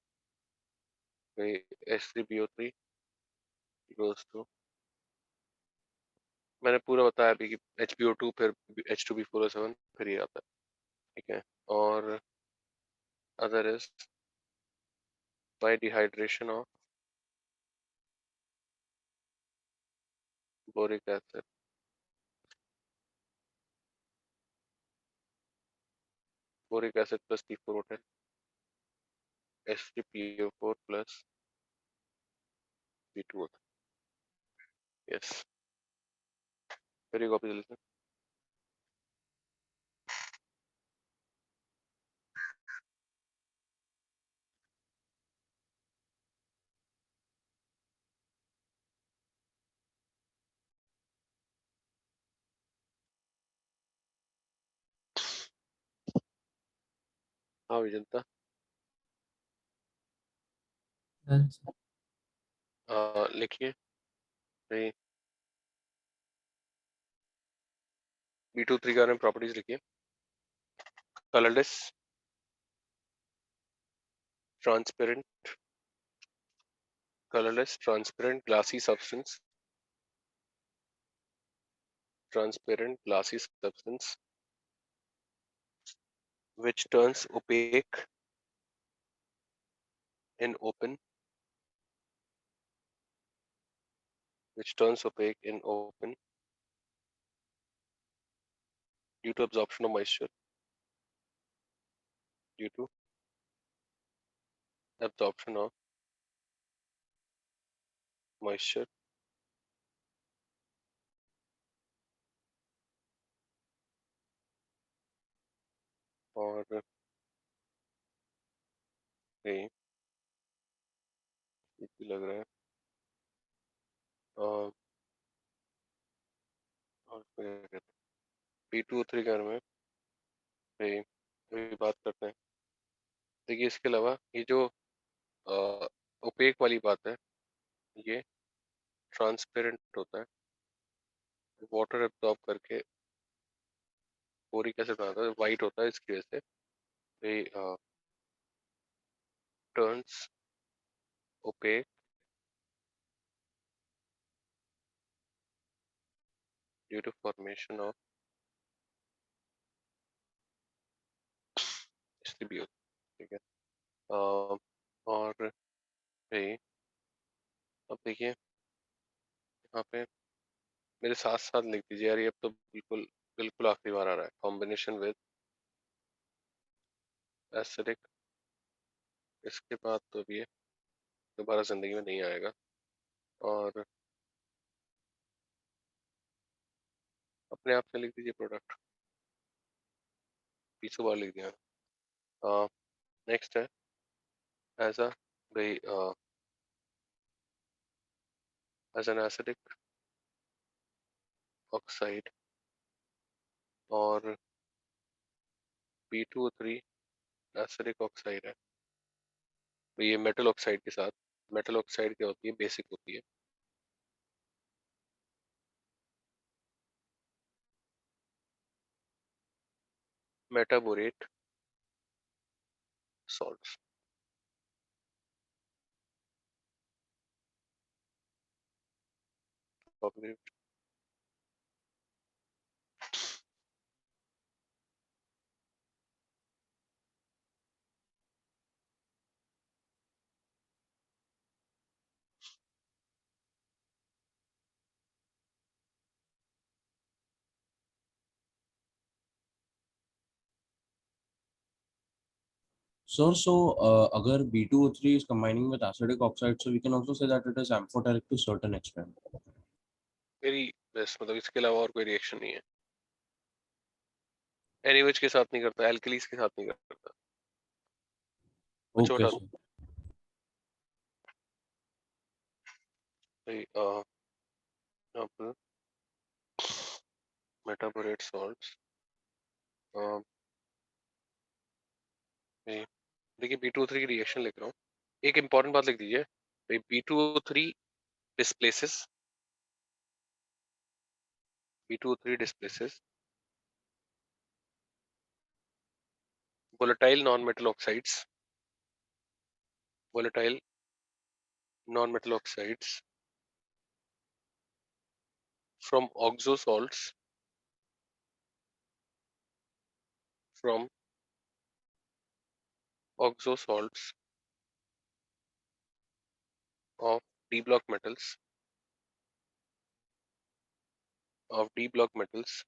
भाई। H3BO3 goes to, मैंने पूरा बताया अभी कि HbO2 फिर H2B4O7 फिर ये आता है। ठीक है। और other is by dehydration of boric acid, boric acid plus P4O10 H3PO4 plus P2O3। Yes, फिर कॉपी ले लेते हैं। हाँ विजंता, लिखिए भाई। B23 के बारे में प्रॉपर्टीज लिखिए। Colourless, transparent, colorless, transparent, glassy substance, transparent, glassy substance, which turns opaque in open, which turns opaque in open due to absorption of moisture, due to absorption of moisture, और ये लग रहा है और क्या कहते हैं P2O3 के बारे में भाई अभी बात करते हैं। देखिए इसके अलावा ये जो ओपेक वाली बात है, ये ट्रांसपेरेंट होता है, वाटर एब्जॉर्ब करके बोरिक एसिड बनाता है, वाइट होता है, इसकी वजह से भाई turns opaque due to formation of distribute, ठीक है। और भाई अब देखिए यहाँ पे मेरे साथ साथ लिख दीजिए यार, ये अब तो बिल्कुल बिल्कुल आखिरी बार आ रहा है। कॉम्बिनेशन विद एसिडिक, इसके बाद तो अब ये दोबारा जिंदगी में नहीं आएगा। और अपने आप से लिख दीजिए प्रोडक्ट, 20 बार लिख दिया। नेक्स्ट है एज अ भाई एज एन एसिडिक ऑक्साइड और B2O3 एसिडिक ऑक्साइड है। तो ये मेटल ऑक्साइड के साथ, मेटल ऑक्साइड क्या होती है, बेसिक होती है। Metaborate salts, So agar B2O3 is combining with acidic oxide, so we can also say that it is amphoteric to certain extent. Very best, मतलब इसके अलावा और कोई रिएक्शन नहीं है। एनीवेज के साथ नहीं करता, एल्कलीज के साथ नहीं करता। कुछ Okay, हटा sir. भाई यहाँ पर मेटाबोरेट सॉल्ट्स, देखिए B2O3 की रिएक्शन लिख रहा हूँ। एक इंपॉर्टेंट बात लिख दीजिए भाई, B2O3 displaces B2O3 displaces volatile non-metal oxides, volatile non-metal oxides from oxo salts, from oxo salts of D block metals, of D block metals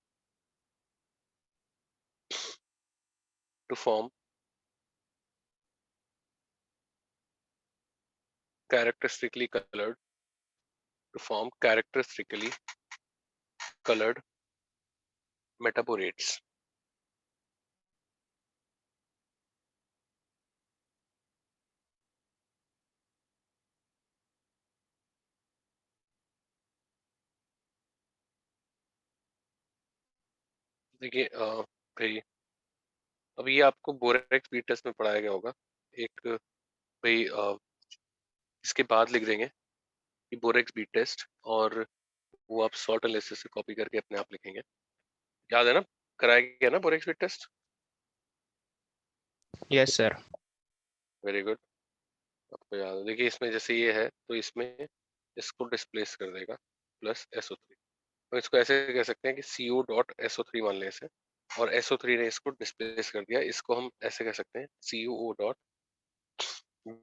to form characteristically colored, to form characteristically colored metaborates. देखिए भाई अब ये आपको borax bead test में पढ़ाया गया होगा। एक भाई इसके बाद लिख देंगे कि बोरेक्स बी टेस्ट, और वो आप सॉल्ट एनालिसिस से कॉपी करके अपने आप लिखेंगे। याद है ना, कराया गया ना borax bead test? Yes sir. Very good, आपको याद है। देखिए इसमें जैसे ये है तो इसमें इसको डिस्प्लेस कर देगा प्लस SO3। तो इसको ऐसे कह सकते हैं कि CO डॉट SO3 मान लें इसे, और SO3 ने इसको डिस्प्लेस कर दिया। इसको हम ऐसे कह सकते हैं COO डॉट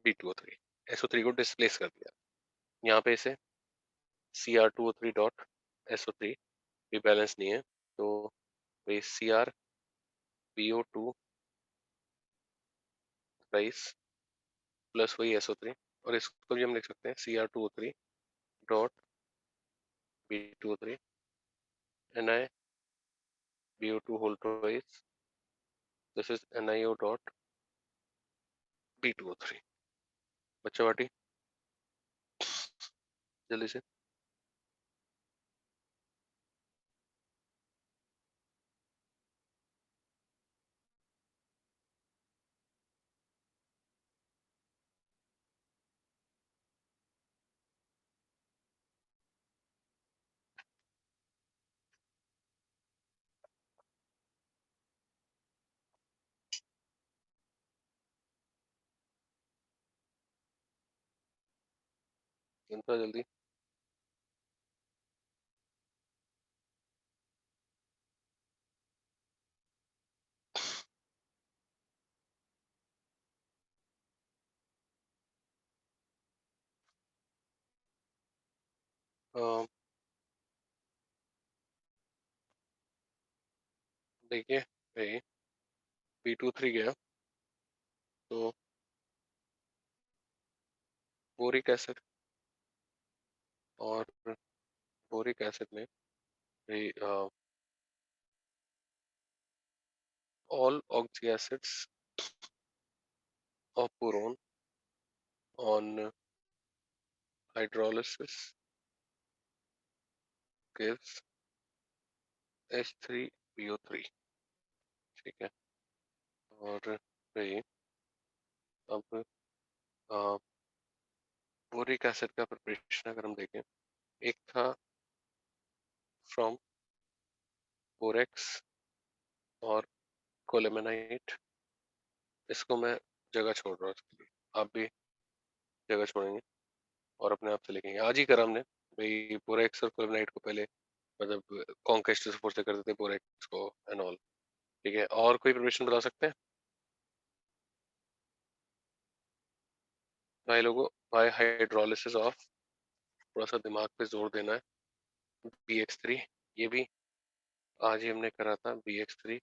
B2O3, SO3 को डिस्प्लेस कर दिया। यहाँ पे इसे Cr2O3 डॉट SO3 भी बैलेंस नहीं है, तो ये CrBO2 राइस प्लस वही SO3, और इसको भी हम लिख सकते हैं Cr2O3 dot B2O3 NiBO2 whole twice, this is NiO dot B2O3। बच्चा बाटी जल्दी से। जनता जल्दी। अ, देखिए भाई B23 गया तो बोरिक एसिड और बोरिक एसिड में भाई all oxy acids of boron on hydrolysis gives H3PO3। ठीक है, और भाई अब बोरिक एसिड का प्रिपरेशन अगर हम देखें, एक था फ्रॉम बोरेक्स और कोलेमेनाइट, इसको मैं जगह छोड़ रहा हूँ इसके लिए, आप भी जगह छोड़ेंगे और अपने आप से लिखेंगे। आज ही करा हमने भाई बोरेक्स और कोलेमेनाइट को पहले, मतलब कॉन्क्वेस्ट सपोर्ट से करते थे बोरेक्स को एंड ऑल। ठीक है, और कोई प्रिपरेशन बता सकते हैं भाई लोगों? बाय हाइड्रोलिसिस ऑफ, थोड़ा सा दिमाग पे जोर देना है, BX3, ये भी आज ही हमने करा था BX3।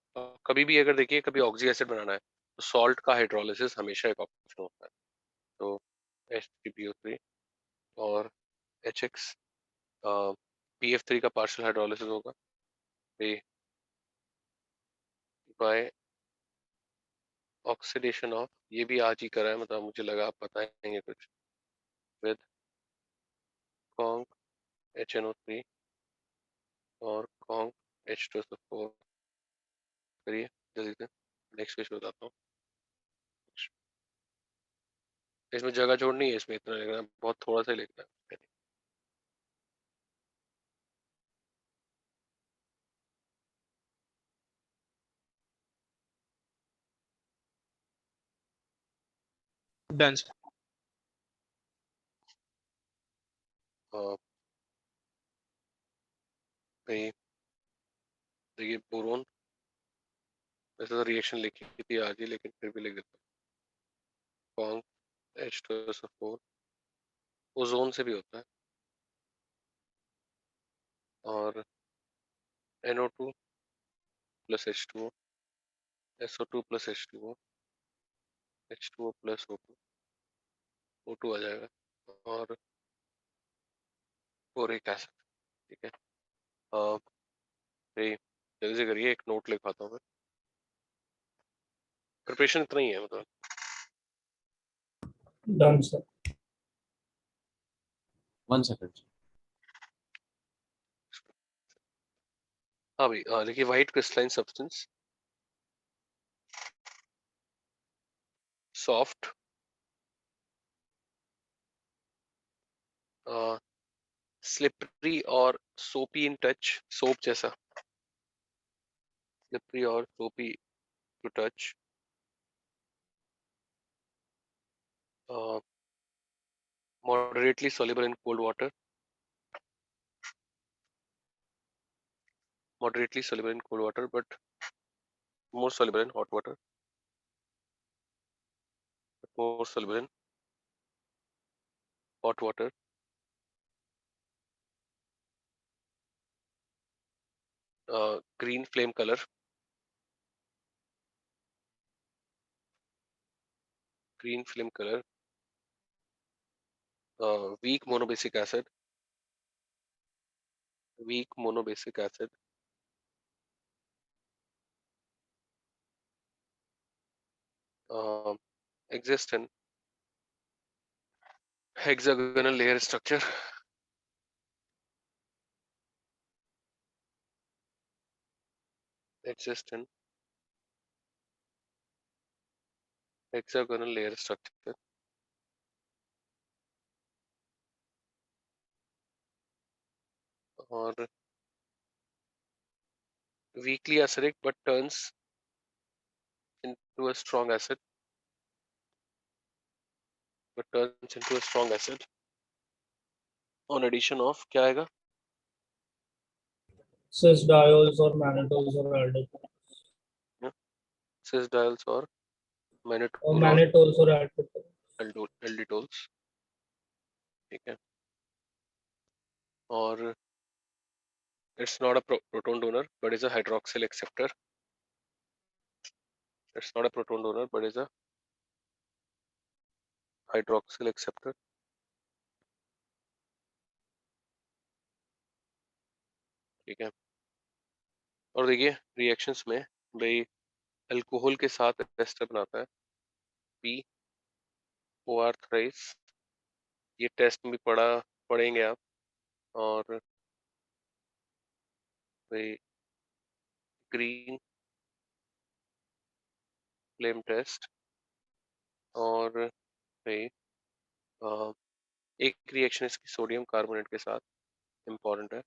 कभी भी अगर देखिए कभी ऑक्सी एसिड बनाना है तो सॉल्ट का हाइड्रोलिसिस हमेशा एक ऑप्शन होता है। तो H3PO3 और HX PF3 का पार्शियल हाइड्रोलिसिस होगा बाय ऑक्सीडेशन ऑफ, ये भी आज ही करा है, मतलब मुझे लगा आप बताएंगे कुछ, विद कॉन्क HNO3 और कॉन्क H2SO4। करिए जल्दी से, नेक्स्ट पेज बताता हूँ। इसमें जगह जोड़नी है, इसमें इतना लिखना है, बहुत थोड़ा सा ही लिखना है। डन। भाई देखिए बोरोन, वैसे तो रिएक्शन लिखी थी आज ही, लेकिन फिर भी लिख देता हूँ। कॉन्क H2SO4 ओजोन से भी होता है, और NO2 plus H2O, SO2 plus H2O, H2O plus O2, O2 आ जाएगा, और बोरिक एसिड। ठीक है, भाई जल्दी से करिए, एक नोट लिखवाता हूँ मैं। प्रिपरेशन इतना ही है मतलब। Done, sir. 1 second. हाँ भाई देखिए, white crystalline substance, soft, slippery और सोपी इन टच, सोप जैसा, स्लिपरी और soapy to touch, moderately soluble in cold water, moderately soluble in cold water, but more soluble in hot water, more soluble in hot water, green flame color, green flame color, weak monobasic acid, weak monobasic acid, exist in hexagonal layer structure, exist in hexagonal layer structure, or weakly acidic but turns into a strong acid, but turns into a strong acid, on addition of क्या आएगा? cis diols or mannitols or aldetols cis diols और or mannitol और mannitols or aldetols. Alditols, ठीक है। और it's not a proton donor but is a hydroxyl acceptor. It's not a proton donor but is a hydroxyl acceptor, ठीक है। और देखिए reactions में भाई अल्कोहल के साथ एस्टर बनाता है POR थ्राइस, ये टेस्ट में भी पढ़ेंगे आप। और भाई ग्रीन फ्लेम टेस्ट, और भाई एक रिएक्शन इसकी सोडियम कार्बोनेट के साथ इम्पोर्टेंट है,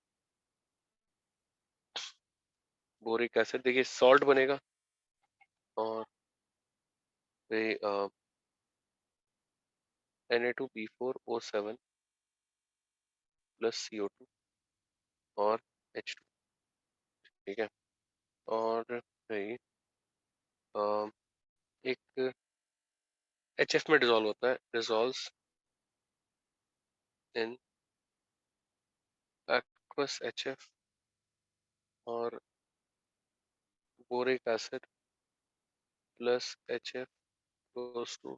बोरिक एसिड। देखिए सॉल्ट बनेगा और भाई Na2B4O7 प्लस CO2 और H2, ठीक है। और भाई एक HF में डिजोल्व होता है, डिजोल्व्स इन aqueous HF, और boric acid plus HF goes to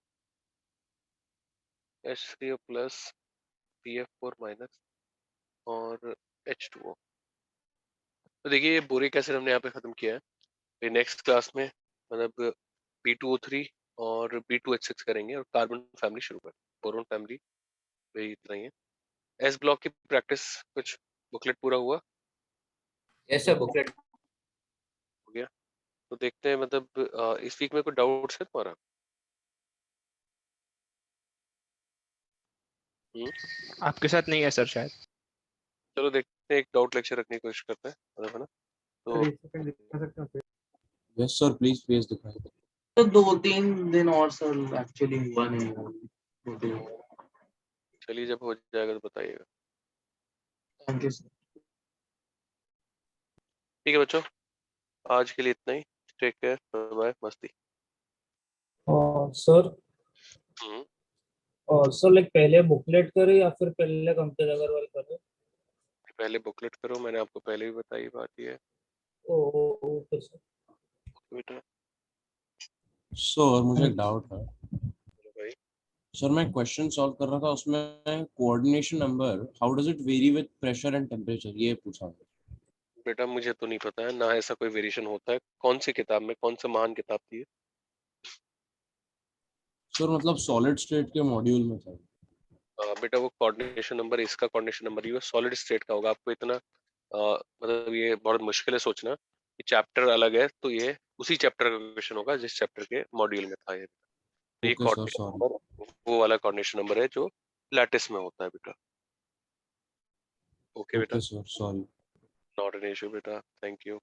H3O plus BF4 minus और H2O। तो देखिए ये बोरिक एसिड हमने यहाँ पे खत्म किया है। फिर नेक्स्ट क्लास में मतलब B2O3 और B2H6 करेंगे और कार्बन फैमिली शुरू करें, बोरोन फैमिली वही इतना ही है। एस ब्लॉक की प्रैक्टिस कुछ बुकलेट पूरा हुआ? यस सर, बुकलेट हो गया। तो देखते हैं मतलब इस वीक में कोई डाउट्स है तुम्हारा? आपके साथ नहीं है सर शायद। चलो देखते हैं, एक डाउट लेक्चर रखने की कोशिश करते हैं, है ना? तो यस सर, प्लीज प्लीज दिखाएं। तो 2-3 दिन और सर एक्चुअली हुआ नहीं है। 2-3 चलिए जब हो जाएगा तो बताइएगा। Thank you sir. ठीक है बच्चों, आज के लिए इतना ही। टेक केयर, बाय बाय, मस्ती। सर हम्म, सर लाइक पहले बुकलेट करें या फिर पहले कंप्यूटर अग्रवाल करें? पहले बुकलेट करो, मैंने आपको पहले भी बताई बात ये है। Okay sir. बेटा सर मुझे एक डाउट है भाई, सर, मैं क्वेश्चन सॉल्व कर रहा था, उसमें coordination number how does it very with pressure and temperature, ये पूछा। बेटा मुझे तो नहीं पता है ना, ऐसा कोई वेरिएशन होता है। कौन सी किताब में, कौन सा महान किताब थी ये? सर मतलब सॉलिड स्टेट के मॉड्यूल में था। बेटा वो कोऑर्डिनेशन नंबर, इसका कोऑर्डिनेशन नंबर ये सॉलिड स्टेट का होगा। आपको इतना मतलब ये बहुत मुश्किल है सोचना कि चैप्टर अलग है, तो ये उसी चैप्टर का क्वेश्चन होगा जिस चैप्टर के मॉड्यूल में था ये। तो ये okay sir, coordination sorry. Number वो वाला कोऑर्डिनेशन नंबर है जो लैटिस में होता है बेटा। ओके बेटा, okay sir, sorry. Not an issue बेटा, थैंक यू।